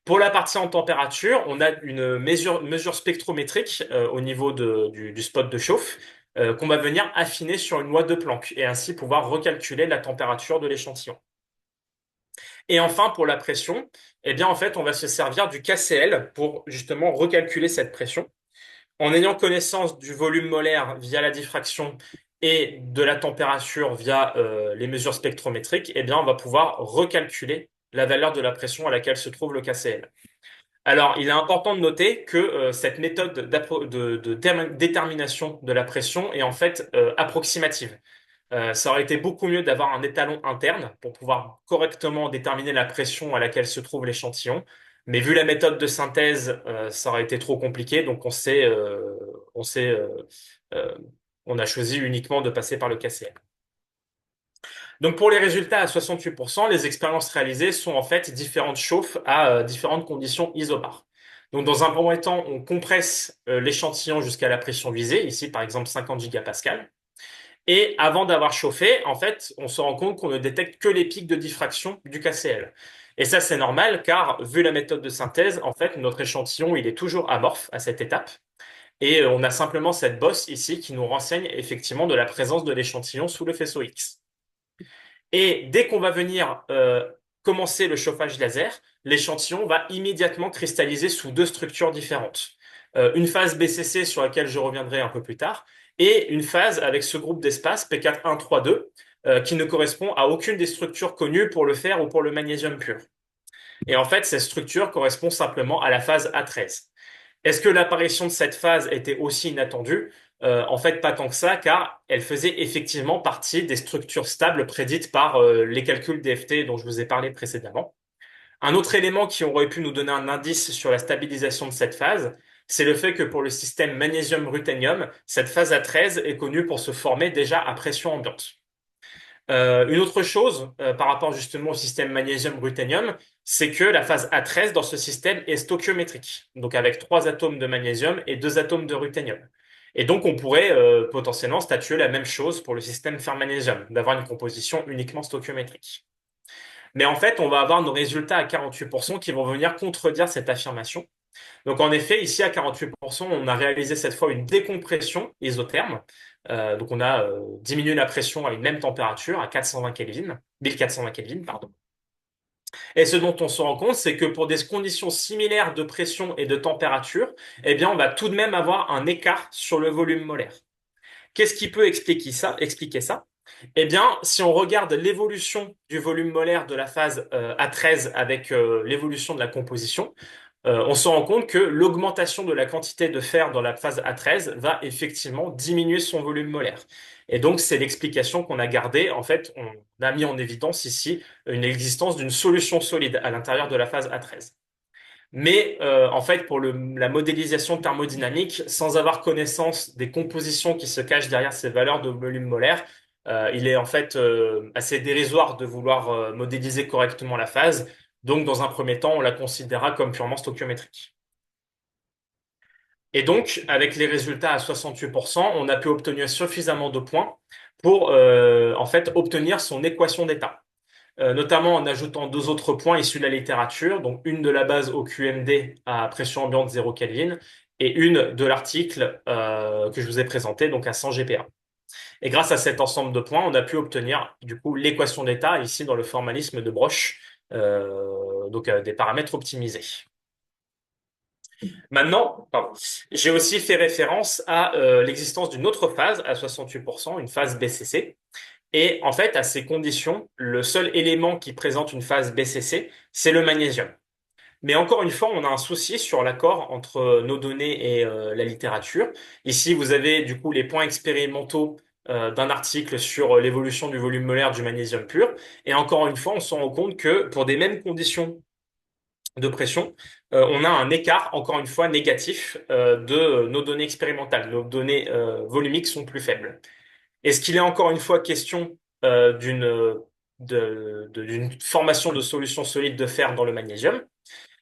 Pour la partie en température, on a une mesure spectrométrique au niveau du spot de chauffe qu'on va venir affiner sur une loi de Planck et ainsi pouvoir recalculer la température de l'échantillon. Et enfin, pour la pression, eh bien, en fait, on va se servir du KCl pour justement recalculer cette pression. En ayant connaissance du volume molaire via la diffraction et de la température via les mesures spectrométriques, eh bien, on va pouvoir recalculer la valeur de la pression à laquelle se trouve le KCl. Alors, il est important de noter que cette méthode de détermination de la pression est en fait approximative. Ça aurait été beaucoup mieux d'avoir un étalon interne pour pouvoir correctement déterminer la pression à laquelle se trouve l'échantillon. Mais vu la méthode de synthèse, ça aurait été trop compliqué, donc on s'est, euh, on a choisi uniquement de passer par le KCl. Donc pour les résultats à 68%, les expériences réalisées sont en fait différentes chauffes à différentes conditions isobares. Donc dans un premier temps, on compresse l'échantillon jusqu'à la pression visée, ici par exemple 50 gigapascales. Et avant d'avoir chauffé, en fait, on se rend compte qu'on ne détecte que les pics de diffraction du KCl. Et ça, c'est normal car, vu la méthode de synthèse, en fait, notre échantillon, il est toujours amorphe à cette étape. Et on a simplement cette bosse ici qui nous renseigne effectivement de la présence de l'échantillon sous le faisceau X. Et dès qu'on va venir commencer le chauffage laser, l'échantillon va immédiatement cristalliser sous deux structures différentes. Une phase BCC sur laquelle je reviendrai un peu plus tard, et une phase avec ce groupe d'espace P4-1-3-2, qui ne correspond à aucune des structures connues pour le fer ou pour le magnésium pur. Et en fait, cette structure correspond simplement à la phase A13. Est-ce que l'apparition de cette phase était aussi inattendue? En fait, pas tant que ça, car elle faisait effectivement partie des structures stables prédites par les calculs DFT dont je vous ai parlé précédemment. Un autre élément qui aurait pu nous donner un indice sur la stabilisation de cette phase, c'est le fait que pour le système magnésium-ruthénium, cette phase A13 est connue pour se former déjà à pression ambiante. Une autre chose par rapport justement au système magnésium-ruthénium, c'est que la phase A13 dans ce système est stoichiométrique, donc avec trois atomes de magnésium et deux atomes de ruthénium. Et donc on pourrait potentiellement statuer la même chose pour le système fer-magnésium, d'avoir une composition uniquement stoichiométrique. Mais en fait, on va avoir nos résultats à 48% qui vont venir contredire cette affirmation. Donc en effet, ici à 48%, on a réalisé cette fois une décompression isotherme. Donc on a diminué la pression à une même température, à 420 Kelvin, 1420 Kelvin, pardon. Et ce dont on se rend compte, c'est que pour des conditions similaires de pression et de température, eh bien on va tout de même avoir un écart sur le volume molaire. Qu'est-ce qui peut expliquer ça? Eh bien, si on regarde l'évolution du volume molaire de la phase A13 avec l'évolution de la composition, on se rend compte que l'augmentation de la quantité de fer dans la phase A13 va effectivement diminuer son volume molaire. Et donc, c'est l'explication qu'on a gardée. En fait, on a mis en évidence ici une existence d'une solution solide à l'intérieur de la phase A13. Mais en fait, pour la modélisation thermodynamique, sans avoir connaissance des compositions qui se cachent derrière ces valeurs de volume molaire, il est en fait assez dérisoire de vouloir modéliser correctement la phase. Donc, dans un premier temps, on la considérera comme purement stoichiométrique. Et donc, avec les résultats à 68%, on a pu obtenir suffisamment de points pour en fait obtenir son équation d'état. Notamment en ajoutant deux autres points issus de la littérature, donc une de la base au QMD à pression ambiante 0 Kelvin et une de l'article que je vous ai présenté, donc à 100 GPa. Et grâce à cet ensemble de points, on a pu obtenir du coup l'équation d'état ici dans le formalisme de Broch, donc des paramètres optimisés. Maintenant, pardon, j'ai aussi fait référence à l'existence d'une autre phase à 68%, une phase BCC. Et en fait, à ces conditions, le seul élément qui présente une phase BCC, c'est le magnésium. Mais encore une fois, on a un souci sur l'accord entre nos données et la littérature. Ici, vous avez du coup les points expérimentaux d'un article sur l'évolution du volume molaire du magnésium pur. Et encore une fois, on se rend compte que pour des mêmes conditions de pression, on a un écart, encore une fois, négatif de nos données expérimentales. Nos données volumiques sont plus faibles. Est-ce qu'il est encore une fois question d'une formation de solutions solides de fer dans le magnésium?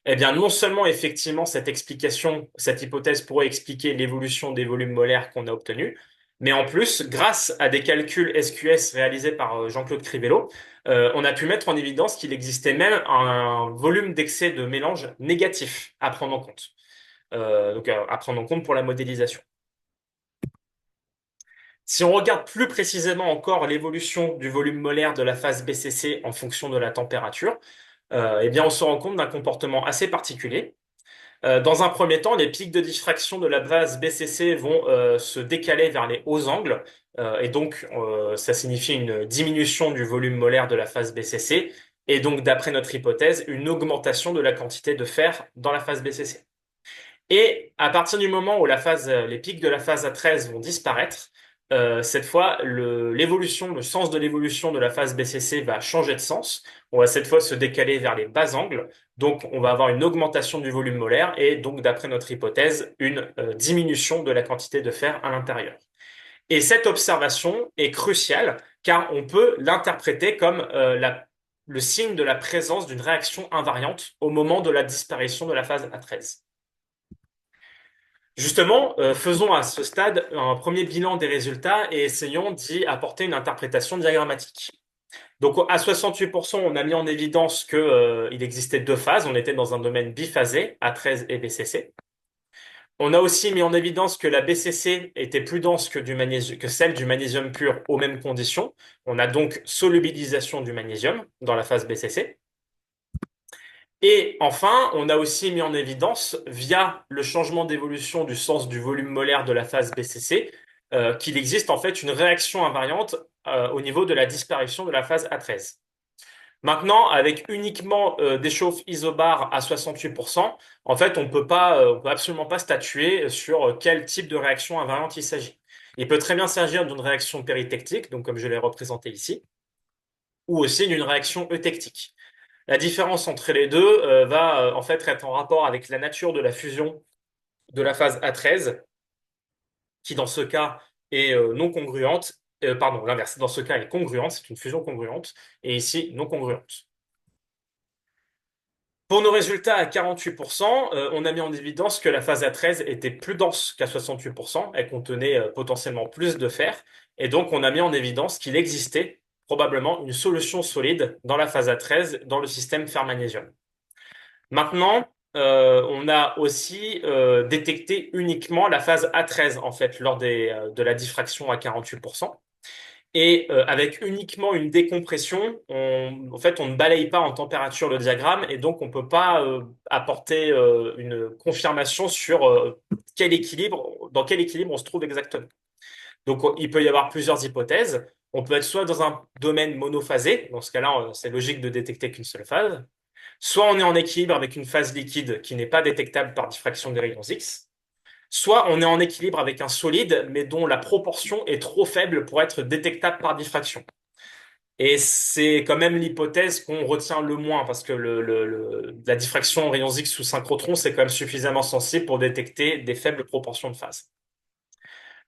Eh bien, non seulement effectivement cette explication, cette hypothèse pourrait expliquer l'évolution des volumes molaires qu'on a obtenus, mais en plus, grâce à des calculs SQS réalisés par Jean-Claude Crivello, on a pu mettre en évidence qu'il existait même un volume d'excès de mélange négatif à prendre en compte. Donc à prendre en compte pour la modélisation. Si on regarde plus précisément encore l'évolution du volume molaire de la phase BCC en fonction de la température, eh bien on se rend compte d'un comportement assez particulier. Dans un premier temps, les pics de diffraction de la phase BCC vont se décaler vers les hauts angles, et donc ça signifie une diminution du volume molaire de la phase BCC, et donc d'après notre hypothèse, une augmentation de la quantité de fer dans la phase BCC. Et à partir du moment où les pics de la phase A13 vont disparaître, cette fois, l'évolution, le sens de l'évolution de la phase BCC va changer de sens. On va cette fois se décaler vers les bas angles. Donc, on va avoir une augmentation du volume molaire et donc, d'après notre hypothèse, une diminution de la quantité de fer à l'intérieur. Et cette observation est cruciale car on peut l'interpréter comme le signe de la présence d'une réaction invariante au moment de la disparition de la phase A13. Justement, faisons à ce stade un premier bilan des résultats et essayons d'y apporter une interprétation diagrammatique. Donc, à 68%, on a mis en évidence que, il existait deux phases. On était dans un domaine biphasé, A13 et BCC. On a aussi mis en évidence que la BCC était plus dense que celle du magnésium pur aux mêmes conditions. On a donc solubilisation du magnésium dans la phase BCC. Et enfin, on a aussi mis en évidence, via le changement d'évolution du sens du volume molaire de la phase BCC, qu'il existe en fait une réaction invariante au niveau de la disparition de la phase A13. Maintenant, avec uniquement des chauffes isobars à 68%, en fait, on peut absolument pas statuer sur quel type de réaction invariante il s'agit. Il peut très bien s'agir d'une réaction péritectique, donc comme je l'ai représenté ici, ou aussi d'une réaction eutectique. La différence entre les deux va en fait être en rapport avec la nature de la fusion de la phase A13, qui dans ce cas est non congruente, pardon, l'inverse, dans ce cas est congruente, c'est une fusion congruente, et ici non congruente. Pour nos résultats à 48%, on a mis en évidence que la phase A13 était plus dense qu'à 68%, elle contenait potentiellement plus de fer, et donc on a mis en évidence qu'il existait probablement une solution solide dans la phase A13 dans le système fer-magnésium. Maintenant, on a aussi détecté uniquement la phase A13 en fait lors de la diffraction à 48%. Et avec uniquement une décompression, en fait, on ne balaye pas en température le diagramme et donc on ne peut pas apporter une confirmation sur dans quel équilibre on se trouve exactement. Donc il peut y avoir plusieurs hypothèses. On peut être soit dans un domaine monophasé, dans ce cas-là, c'est logique de détecter qu'une seule phase. Soit on est en équilibre avec une phase liquide qui n'est pas détectable par diffraction des rayons X. Soit on est en équilibre avec un solide, mais dont la proportion est trop faible pour être détectable par diffraction. Et c'est quand même l'hypothèse qu'on retient le moins, parce que la diffraction en rayons X sous synchrotron, c'est quand même suffisamment sensible pour détecter des faibles proportions de phase.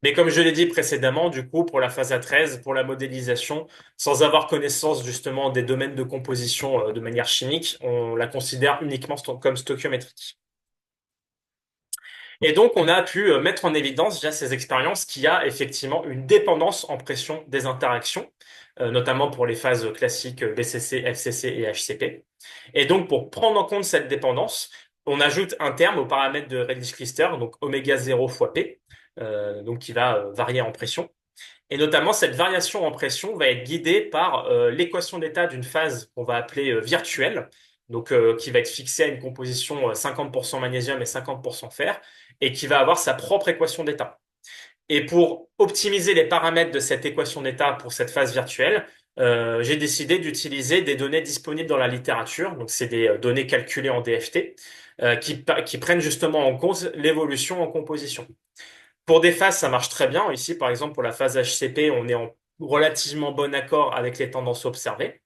Mais comme je l'ai dit précédemment, du coup, pour la phase A13, pour la modélisation, sans avoir connaissance justement des domaines de composition de manière chimique, on la considère uniquement comme stoichiométrique. Et donc, on a pu mettre en évidence via ces expériences qu'il y a effectivement une dépendance en pression des interactions, notamment pour les phases classiques BCC, FCC et HCP. Et donc, pour prendre en compte cette dépendance, on ajoute un terme au paramètre de Redlich-Christer, donc oméga 0 fois P, donc qui va varier en pression. Et notamment, cette variation en pression va être guidée par l'équation d'état d'une phase qu'on va appeler virtuelle, donc qui va être fixée à une composition 50% magnésium et 50% fer, et qui va avoir sa propre équation d'état. Et pour optimiser les paramètres de cette équation d'état pour cette phase virtuelle, j'ai décidé d'utiliser des données disponibles dans la littérature, donc c'est des données calculées en DFT, qui prennent justement en compte l'évolution en composition. Pour des phases, ça marche très bien. Ici, par exemple, pour la phase HCP, on est en relativement bon accord avec les tendances observées.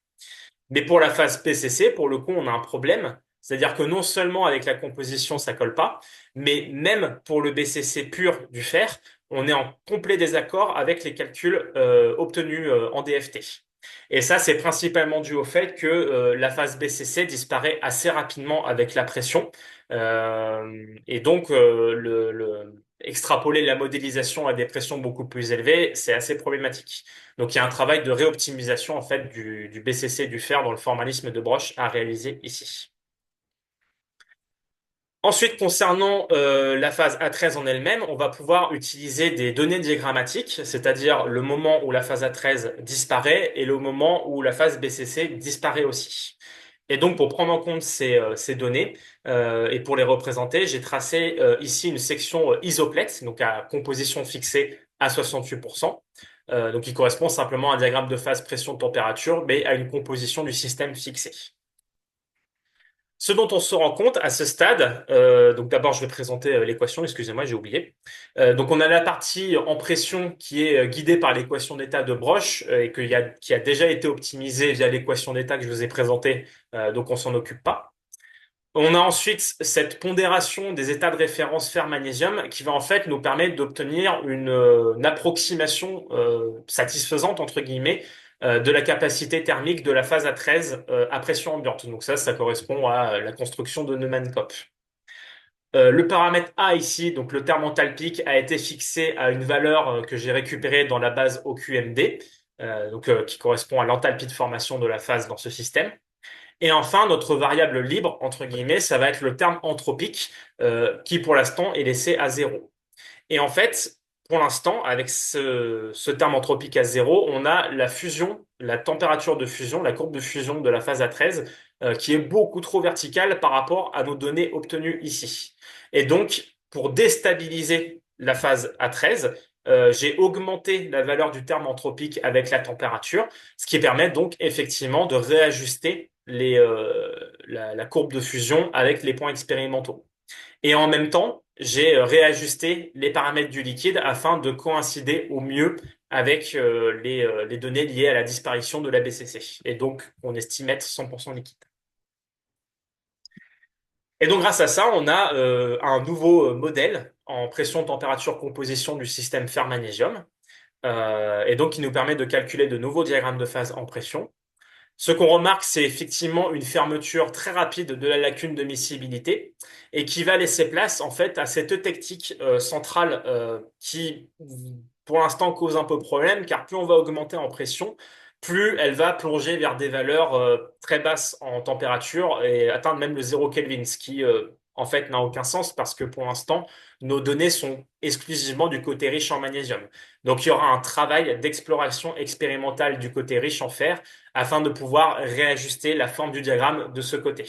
Mais pour la phase PCC, pour le coup, on a un problème. C'est-à-dire que non seulement avec la composition, ça colle pas, mais même pour le BCC pur du fer, on est en complet désaccord avec les calculs obtenus en DFT. Et ça, c'est principalement dû au fait que la phase BCC disparaît assez rapidement avec la pression. Et donc, extrapoler la modélisation à des pressions beaucoup plus élevées, c'est assez problématique. Donc, il y a un travail de réoptimisation en fait du BCC du fer dans le formalisme de Broch à réaliser ici. Ensuite, concernant la phase A13 en elle-même, on va pouvoir utiliser des données diagrammatiques, c'est-à-dire le moment où la phase A13 disparaît et le moment où la phase BCC disparaît aussi. Et donc, pour prendre en compte ces données et pour les représenter, j'ai tracé ici une section isoplex, donc à composition fixée à 68%, donc qui correspond simplement à un diagramme de phase pression-température, mais à une composition du système fixé. Ce dont on se rend compte à ce stade, donc d'abord je vais présenter l'équation, excusez-moi, j'ai oublié. Donc on a la partie en pression qui est guidée par l'équation d'état de Broch et qui a déjà été optimisée via l'équation d'état que je vous ai présentée, donc on s'en occupe pas. On a ensuite cette pondération des états de référence fer-magnésium qui va en fait nous permettre d'obtenir une approximation satisfaisante, entre guillemets, de la capacité thermique de la phase A13 à pression ambiante. Donc ça correspond à la construction de Neumann-Kopf. Le paramètre A ici, donc le terme enthalpique, a été fixé à une valeur que j'ai récupérée dans la base OQMD, qui correspond à l'enthalpie de formation de la phase dans ce système. Et enfin, notre variable libre, entre guillemets, ça va être le terme anthropique, qui pour l'instant est laissé à zéro. Et en fait, pour l'instant, avec ce terme anthropique à zéro, on a la fusion, la température de fusion, la courbe de fusion de la phase A13, qui est beaucoup trop verticale par rapport à nos données obtenues ici. Et donc, pour déstabiliser la phase A13, j'ai augmenté la valeur du terme entropique avec la température, ce qui permet donc effectivement de réajuster la courbe de fusion avec les points expérimentaux. Et en même temps, j'ai réajusté les paramètres du liquide afin de coïncider au mieux avec les données liées à la disparition de la BCC. Et donc, on estime être 100% liquide. Et donc, grâce à ça, on a un nouveau modèle en pression, température, composition du système fer-magnésium, et donc qui nous permet de calculer de nouveaux diagrammes de phase en pression. Ce qu'on remarque, c'est effectivement une fermeture très rapide de la lacune de miscibilité et qui va laisser place en fait à cette eutectique centrale qui, pour l'instant, cause un peu problème car plus on va augmenter en pression, plus elle va plonger vers des valeurs très basses en température et atteindre même le 0 Kelvin, ce qui en fait n'a aucun sens parce que pour l'instant, nos données sont exclusivement du côté riche en magnésium. Donc il y aura un travail d'exploration expérimentale du côté riche en fer afin de pouvoir réajuster la forme du diagramme de ce côté.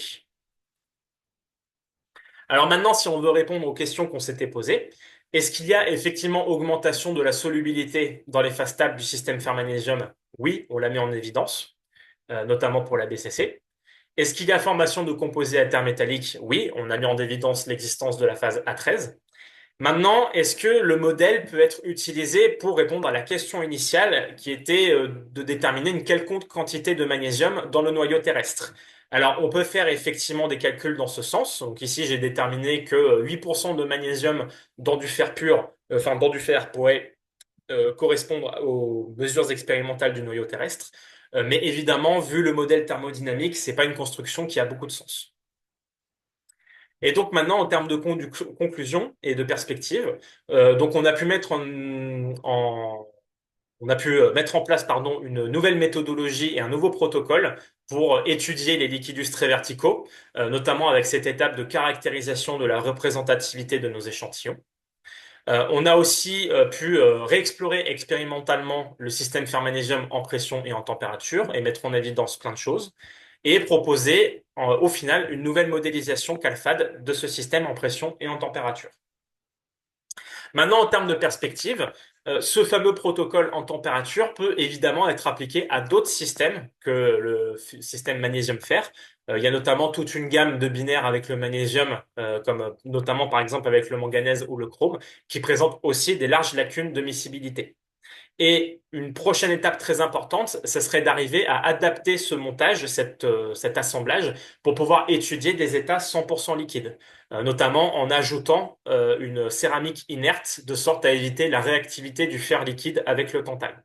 Alors maintenant, si on veut répondre aux questions qu'on s'était posées, est-ce qu'il y a effectivement augmentation de la solubilité dans les phases stables du système fer-magnésium? Oui, on l'a mis en évidence, notamment pour la BCC. Est-ce qu'il y a formation de composés intermétalliques? Oui, on a mis en évidence l'existence de la phase A13. Maintenant, est-ce que le modèle peut être utilisé pour répondre à la question initiale qui était de déterminer une quelconque quantité de magnésium dans le noyau terrestre? Alors, on peut faire effectivement des calculs dans ce sens. Donc ici, j'ai déterminé que 8% de magnésium dans du fer pur, enfin dans du fer pourrait correspondre aux mesures expérimentales du noyau terrestre. Mais évidemment, vu le modèle thermodynamique, c'est pas une construction qui a beaucoup de sens. Et donc maintenant, en termes de conclusion et de perspective, donc on a pu mettre en place, pardon, une nouvelle méthodologie et un nouveau protocole pour étudier les liquidus très verticaux, notamment avec cette étape de caractérisation de la représentativité de nos échantillons. On a aussi pu réexplorer expérimentalement le système fer-magnésium en pression et en température et mettre en évidence plein de choses et proposer au final une nouvelle modélisation CALFAD de ce système en pression et en température. Maintenant, en termes de perspective, ce fameux protocole en température peut évidemment être appliqué à d'autres systèmes que le système magnésium-fer. Il y a notamment toute une gamme de binaires avec le magnésium, comme notamment par exemple avec le manganèse ou le chrome, qui présentent aussi des larges lacunes de miscibilité. Et une prochaine étape très importante, ce serait d'arriver à adapter ce montage, cet assemblage, pour pouvoir étudier des états 100% liquides, notamment en ajoutant une céramique inerte, de sorte à éviter la réactivité du fer liquide avec le tantale.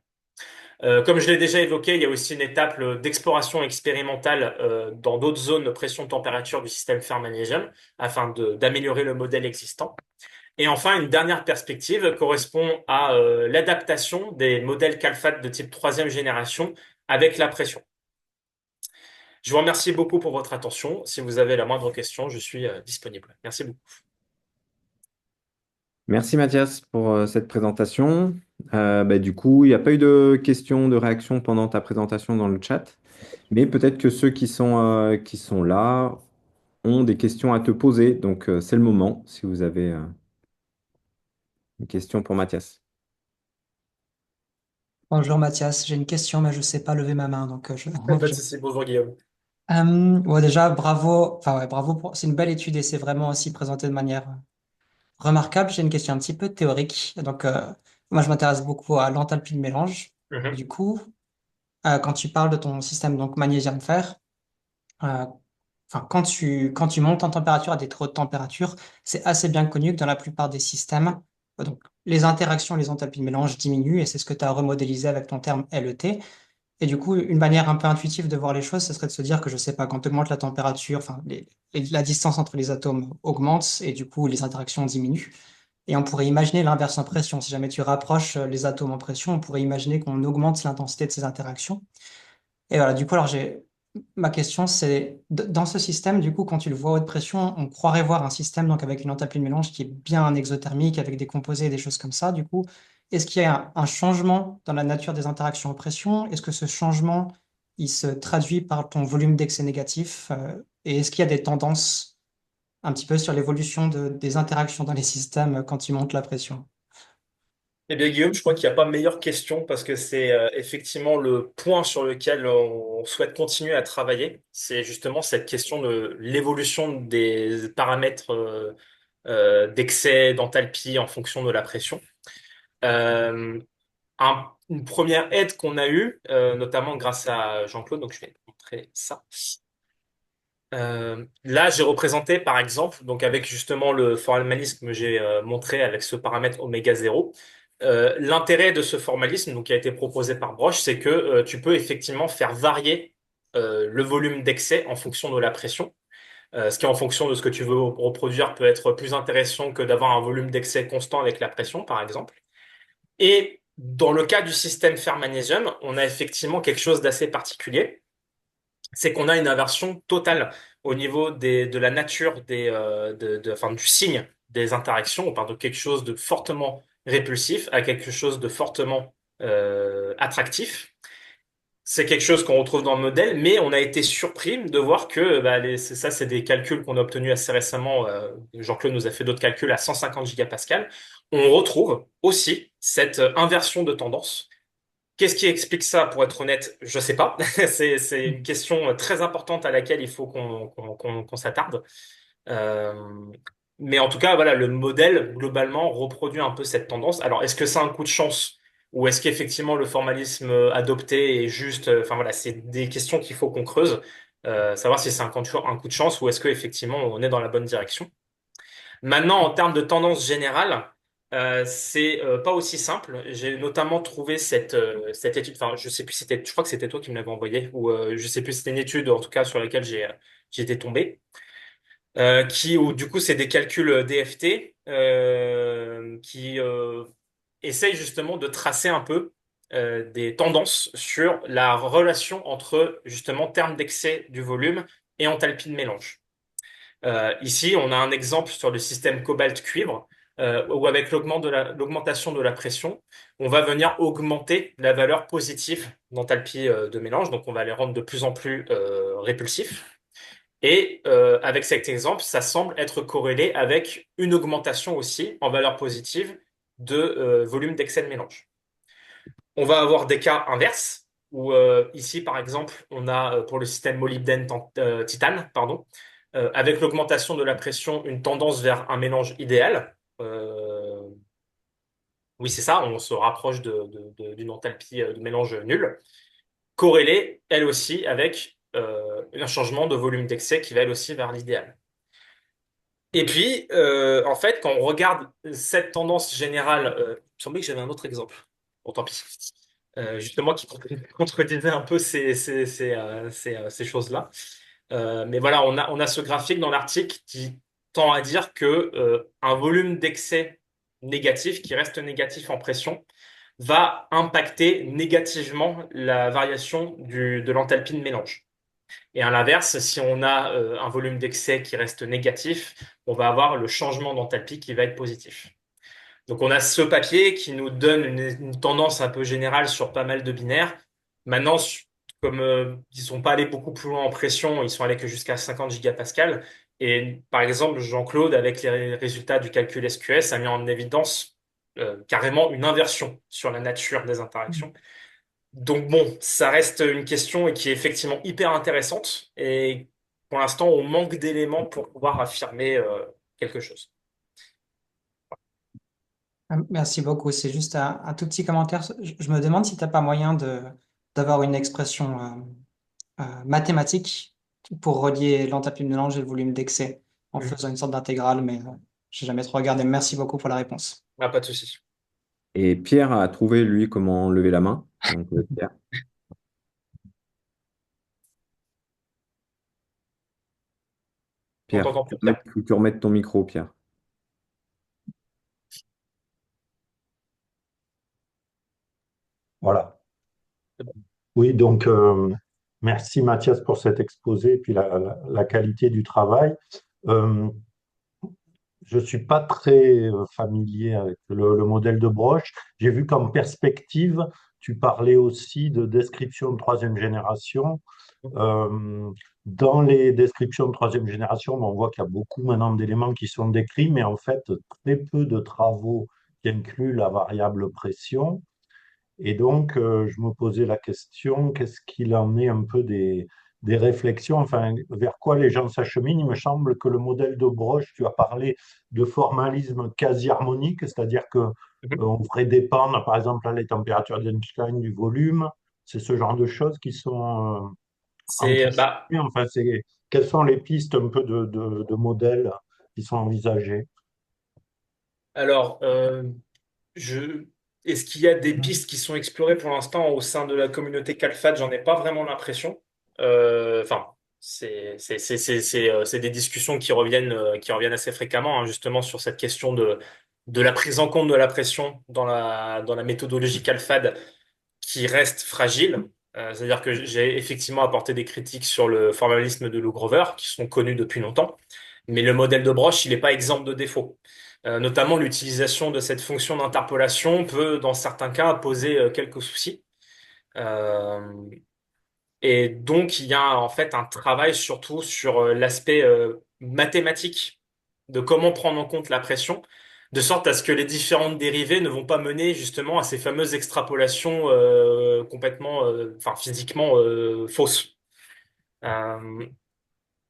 Comme je l'ai déjà évoqué, il y a aussi une étape d'exploration expérimentale dans d'autres zones de pression-température du système fer-magnésium afin d'améliorer le modèle existant. Et enfin, une dernière perspective correspond à l'adaptation des modèles CALFAT de type troisième génération avec la pression. Je vous remercie beaucoup pour votre attention. Si vous avez la moindre question, je suis disponible. Merci beaucoup. Merci Mathias pour cette présentation. Du coup, il n'y a pas eu de questions, de réactions pendant ta présentation dans le chat, mais peut-être que ceux qui sont là ont des questions à te poser. Donc, c'est le moment si vous avez une question pour Mathias. Bonjour Mathias, j'ai une question, mais je ne sais pas lever ma main, donc Pas de souci, bonjour Guillaume. Ouais, déjà, bravo, enfin ouais, bravo c'est une belle étude et c'est vraiment aussi présenté de manière remarquable. J'ai une question un petit peu théorique. Donc, moi, je m'intéresse beaucoup à l'enthalpie de mélange. Mhm. Du coup, quand tu parles de ton système donc magnésium-fer, euh, enfin, quand tu montes en température à des trop hautes températures, c'est assez bien connu que dans la plupart des systèmes, donc, les interactions, les enthalpies de mélange diminuent et c'est ce que tu as remodélisé avec ton terme LET. Et du coup, une manière un peu intuitive de voir les choses, ce serait de se dire que, je sais pas, quand tu augmentes la température, enfin, la distance entre les atomes augmente et du coup, les interactions diminuent. Et on pourrait imaginer l'inverse en pression. Si jamais tu rapproches les atomes en pression, on pourrait imaginer qu'on augmente l'intensité de ces interactions. Et voilà, du coup, alors ma question, c'est, dans ce système, du coup, quand tu le vois à haute pression, on croirait voir un système donc avec une enthalpie de mélange qui est bien exothermique, avec des composés et des choses comme ça. Du coup, est-ce qu'il y a un changement dans la nature des interactions en pression? Est-ce que ce changement, il se traduit par ton volume d'excès négatif? Et est-ce qu'il y a des tendances un petit peu sur l'évolution des interactions dans les systèmes quand tu montes la pression? Eh bien, Guillaume, je crois qu'il n'y a pas meilleure question parce que c'est effectivement le point sur lequel on souhaite continuer à travailler. C'est justement cette question de l'évolution des paramètres d'excès, d'enthalpie en fonction de la pression. Euh, une première aide qu'on a eue, notamment grâce à Jean-Claude, donc je vais montrer ça. Là, j'ai représenté, par exemple, donc avec justement le formalisme que j'ai montré avec ce paramètre oméga 0, l'intérêt de ce formalisme, donc qui a été proposé par Broch, c'est que tu peux effectivement faire varier le volume d'excès en fonction de la pression. Ce qui, en fonction de ce que tu veux reproduire, peut être plus intéressant que d'avoir un volume d'excès constant avec la pression, par exemple. Et dans le cas du système fer-magnésium, on a effectivement quelque chose d'assez particulier, c'est qu'on a une inversion totale au niveau de la nature enfin, du signe des interactions. On part de quelque chose de fortement répulsif à quelque chose de fortement attractif. C'est quelque chose qu'on retrouve dans le modèle, mais on a été surpris de voir que bah, c'est des calculs qu'on a obtenus assez récemment. Jean-Claude nous a fait d'autres calculs à 150 gigapascal. On retrouve aussi cette inversion de tendance. Qu'est-ce qui explique ça? Pour être honnête, je sais pas. C'est une question très importante à laquelle il faut qu'on s'attarde. Euh, mais en tout cas, voilà, le modèle globalement reproduit un peu cette tendance. Alors, est-ce que c'est un coup de chance ou est-ce qu'effectivement le formalisme adopté est juste, enfin voilà, c'est des questions qu'il faut qu'on creuse, savoir si c'est un coup de chance ou est-ce qu'effectivement on est dans la bonne direction. Maintenant, en termes de tendance générale, c'est pas aussi simple. J'ai notamment trouvé cette étude, enfin, je sais plus, je crois que c'était toi qui me l'avais envoyé, ou je sais plus, c'était une étude en tout cas sur laquelle j'ai été tombé, où du coup c'est des calculs DFT qui essayent justement de tracer un peu des tendances sur la relation entre justement termes d'excès du volume et enthalpie de mélange. Ici, on a un exemple sur le système cobalt-cuivre, où avec l'augmentation de la pression, on va venir augmenter la valeur positive d'enthalpie de mélange, donc on va les rendre de plus en plus répulsifs. Et avec cet exemple, ça semble être corrélé avec une augmentation aussi en valeur positive de volume d'excès de mélange. On va avoir des cas inverses, où ici, par exemple, on a pour le système molybdène-titane, pardon, avec l'augmentation de la pression, une tendance vers un mélange idéal. Oui, c'est ça, on se rapproche d'une enthalpie de mélange nulle, corrélée, elle aussi, avec un changement de volume d'excès qui va, elle aussi, vers l'idéal. Et puis, en fait, quand on regarde cette tendance générale, il me semblait que j'avais un autre exemple. Bon, tant pis. Justement, qui contredisait un peu ces choses-là. Mais voilà, on a ce graphique dans l'article qui tend à dire que un volume d'excès négatif, qui reste négatif en pression, va impacter négativement la variation de l'enthalpie de mélange. Et à l'inverse, si on a un volume d'excès qui reste négatif, on va avoir le changement d'enthalpie qui va être positif. Donc on a ce papier qui nous donne une tendance un peu générale sur pas mal de binaires. Maintenant, comme ils sont pas allés beaucoup plus loin en pression, ils sont allés que jusqu'à 50 gigapascal. Et par exemple, Jean-Claude, avec les résultats du calcul SQS, a mis en évidence carrément une inversion sur la nature des interactions. Donc bon, ça reste une question et qui est effectivement hyper intéressante. Et pour l'instant, on manque d'éléments pour pouvoir affirmer quelque chose. Merci beaucoup. C'est juste un tout petit commentaire. Je me demande si tu n'as pas moyen d'avoir une expression mathématique pour relier l'enthalpie de mélange et le volume d'excès en Mhm. faisant une sorte d'intégrale, mais je n'ai jamais trop regardé. Merci beaucoup pour la réponse. Ah, pas de souci. Et Pierre a trouvé, lui, comment lever la main. Donc, Pierre, On Pierre, t'entend plus tard. faut que tu remettes ton micro, Pierre. Voilà. Oui, donc merci Mathias pour cet exposé et puis la qualité du travail. Euh, je ne suis pas très familier avec le modèle de Broch. J'ai vu comme perspective, tu parlais aussi de description de troisième génération. Euh, Dans les descriptions de troisième génération, on voit qu'il y a beaucoup maintenant d'éléments qui sont décrits, mais en fait, très peu de travaux qui inclut la variable pression. Et donc, je me posais la question, qu'est-ce qu'il en est un peu des réflexions, enfin, vers quoi les gens s'acheminent? Il me semble que le modèle de Broch, tu as parlé de formalisme quasi harmonique, c'est-à-dire que Mhm. on ferait dépendre, par exemple, là, les températures d'Einstein du volume. C'est ce genre de choses qui sont Bah, anticipées. Enfin, quelles sont les pistes un peu de modèles qui sont envisagées? alors, je, est-ce qu'il y a des pistes qui sont explorées pour l'instant au sein de la communauté CalFat? J'en ai pas vraiment l'impression. Enfin, c'est des discussions qui reviennent assez fréquemment, hein, justement, sur cette question de la prise en compte de la pression dans la méthodologie CalFAD qui reste fragile. C'est-à-dire que j'ai effectivement apporté des critiques sur le formalisme de Lou Grover, qui sont connus depuis longtemps, mais le modèle de Broch, il n'est pas exempt de défauts. Notamment, l'utilisation de cette fonction d'interpolation peut, dans certains cas, poser quelques soucis. Euh, et donc, il y a en fait un travail surtout sur l'aspect mathématique de comment prendre en compte la pression, de sorte à ce que les différentes dérivées ne vont pas mener justement à ces fameuses extrapolations complètement, enfin physiquement fausses. Euh,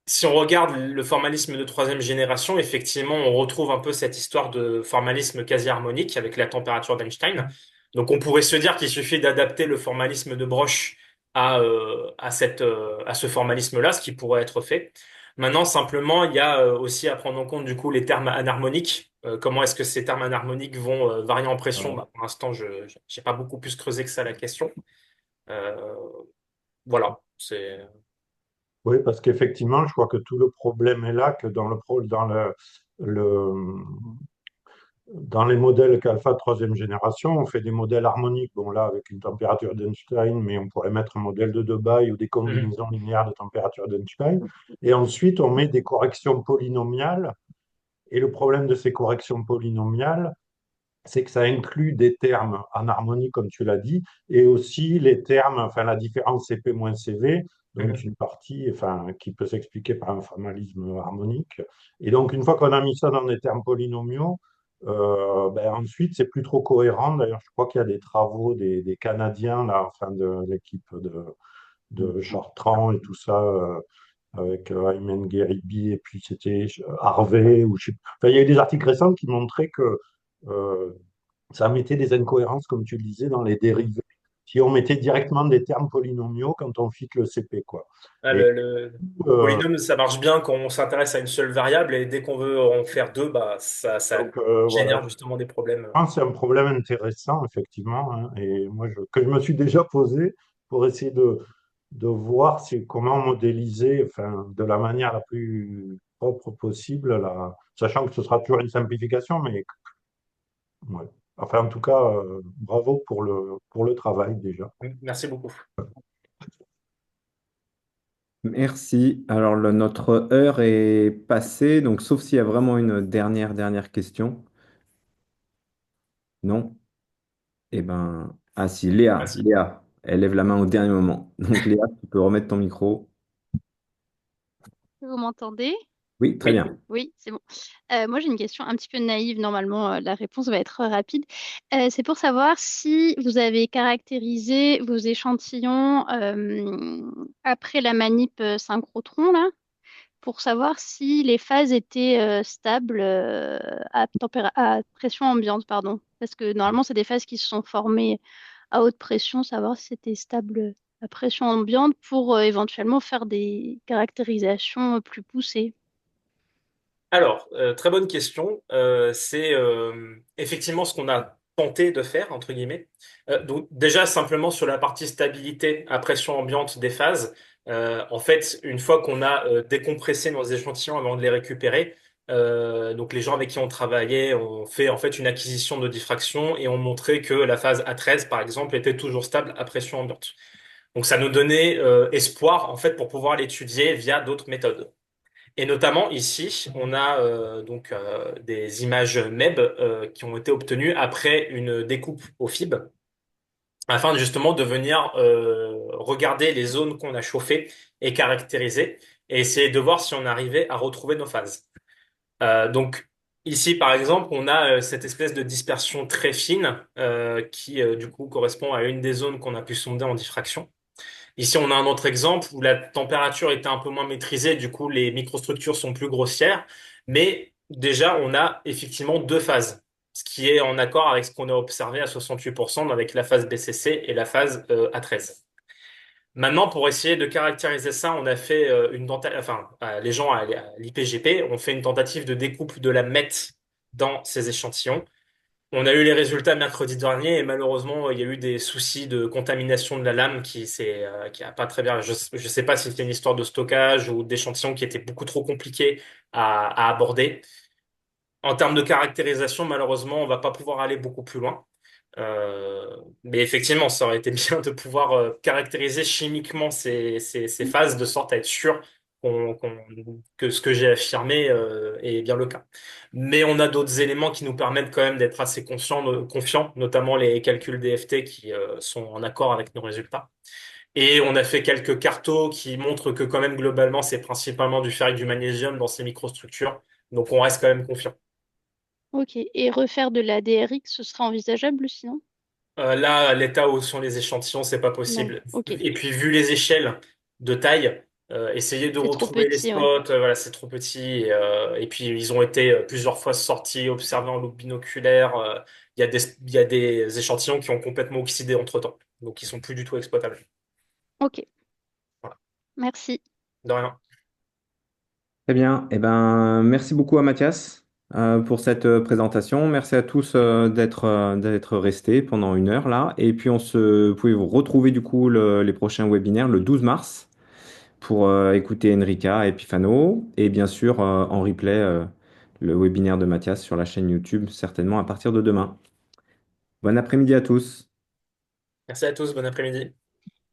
Si on regarde le formalisme de troisième génération, effectivement, on retrouve un peu cette histoire de formalisme quasi-harmonique avec la température d'Einstein. Donc, on pourrait se dire qu'il suffit d'adapter le formalisme de Broch à ce formalisme-là, ce qui pourrait être fait. Maintenant, simplement, il y a aussi à prendre en compte du coup les termes anharmoniques. Comment est-ce que ces termes anharmoniques vont varier en pression? Bah, pour l'instant, je n'ai pas beaucoup plus creusé que ça la question. Euh, voilà, c'est. Oui, parce qu'effectivement, je crois que tout le problème est là, que le- dans les modèles qu'alpha de troisième génération, on fait des modèles harmoniques, bon là, avec une température d'Einstein, mais on pourrait mettre un modèle de Debye ou des Mhm. combinaisons linéaires de température d'Einstein. Et ensuite, on met des corrections polynomiales. Et le problème de ces corrections polynomiales, c'est que ça inclut des termes en harmonie, comme tu l'as dit, et aussi les termes, enfin la différence CP-CV, dont Mhm. une partie, enfin, qui peut s'expliquer par un formalisme harmonique. Et donc, une fois qu'on a mis ça dans des termes polynomiaux, ben ensuite, c'est plus trop cohérent. D'ailleurs, je crois qu'il y a des travaux des Canadiens, là, enfin, de l'équipe de Chartrand et tout ça, avec Ayman Gheribi, et puis c'était Harvey, ou je sais, enfin, il y a eu des articles récents qui montraient que euh, ça mettait des incohérences, comme tu le disais, dans les dérivés, si on mettait directement des termes polynomiaux quand on fit le CP, quoi. Ah, Et le euh, polynôme, ça marche bien quand on s'intéresse à une seule variable et dès qu'on veut en faire deux, bah, ça donc voilà, génère justement des problèmes. je pense que c'est un problème intéressant, effectivement, hein, et moi, que je me suis déjà posé pour essayer de voir comment modéliser, enfin, de la manière la plus propre possible, là, sachant que ce sera toujours une simplification, mais ouais. Enfin, en tout cas, bravo pour le travail déjà. Merci beaucoup. Merci. Alors, notre heure est passée, donc sauf s'il y a vraiment une dernière question. Non? Eh ben, ah si, Merci. Léa, elle lève la main au dernier moment. Donc Léa, tu peux remettre ton micro. Vous m'entendez? Oui, très Oui. bien. Oui, c'est bon. Moi, j'ai une question un petit peu naïve. Normalement, la réponse va être rapide. C'est pour savoir si vous avez caractérisé vos échantillons après la manip synchrotron, là, pour savoir si les phases étaient stables à pression ambiante, pardon. Parce que normalement, c'est des phases qui se sont formées à haute pression, savoir si c'était stable à pression ambiante pour éventuellement faire des caractérisations plus poussées. Alors, très bonne question. C'est effectivement ce qu'on a tenté de faire, entre guillemets. Donc, déjà, simplement sur la partie stabilité à pression ambiante des phases, en fait, une fois qu'on a décompressé nos échantillons avant de les récupérer, donc les gens avec qui on travaillait ont fait en fait une acquisition de diffraction et ont montré que la phase A13, par exemple, était toujours stable à pression ambiante. Donc, ça nous donnait espoir, en fait, pour pouvoir l'étudier via d'autres méthodes. Et notamment ici, on a des images MEB qui ont été obtenues après une découpe au FIB, afin justement de venir regarder les zones qu'on a chauffées et caractériser, et essayer de voir si on arrivait à retrouver nos phases. Donc Ici, par exemple, on a cette espèce de dispersion très fine qui, du coup, correspond à une des zones qu'on a pu sonder en diffraction. Ici, on a un autre exemple où la température était un peu moins maîtrisée, du coup, les microstructures sont plus grossières, mais déjà, on a effectivement deux phases, ce qui est en accord avec ce qu'on a observé à 68% avec la phase BCC et la phase A13. Maintenant, pour essayer de caractériser ça, on a fait une tentative, enfin, les gens à l'IPGP ont fait une tentative de découpe de la MET dans ces échantillons. On a eu les résultats mercredi dernier et malheureusement, il y a eu des soucis de contamination de la lame qui a pas très bien. Je sais pas si c'était une histoire de stockage ou d'échantillons qui étaient beaucoup trop compliqués à aborder. En termes de caractérisation, malheureusement, on va pas pouvoir aller beaucoup plus loin. Mais effectivement, ça aurait été bien de pouvoir caractériser chimiquement ces phases de sorte à être sûr que ce que j'ai affirmé est bien le cas. Mais on a d'autres éléments qui nous permettent quand même d'être assez confiants, notamment les calculs DFT qui sont en accord avec nos résultats. Et on a fait quelques cartos qui montrent que quand même globalement, c'est principalement du fer et du magnésium dans ces microstructures. Donc on reste quand même confiant. Ok. Et refaire de la DRX, ce sera envisageable sinon? Là, à l'état où sont les échantillons, c'est pas Non. possible. Ok. Et puis, vu les échelles de taille, essayer de C'est trop retrouver les petit, ouais. spots, voilà, c'est trop petit. Et puis, ils ont été plusieurs fois sortis, observés en loupe binoculaire. Il y a des échantillons qui ont complètement oxydé entre-temps. Donc, ils sont plus du tout exploitables. Ok. Voilà. Merci. De rien. Très bien. Eh ben, merci beaucoup à Mathias pour cette présentation. Merci à tous d'être restés pendant 1 heure là. Et puis vous pouvez vous retrouver du coup les prochains webinaires le 12 mars pour écouter Enrica et Pifano et bien sûr en replay le webinaire de Mathias sur la chaîne YouTube certainement à partir de demain. Bon après-midi à tous. Merci à tous. Bon après-midi.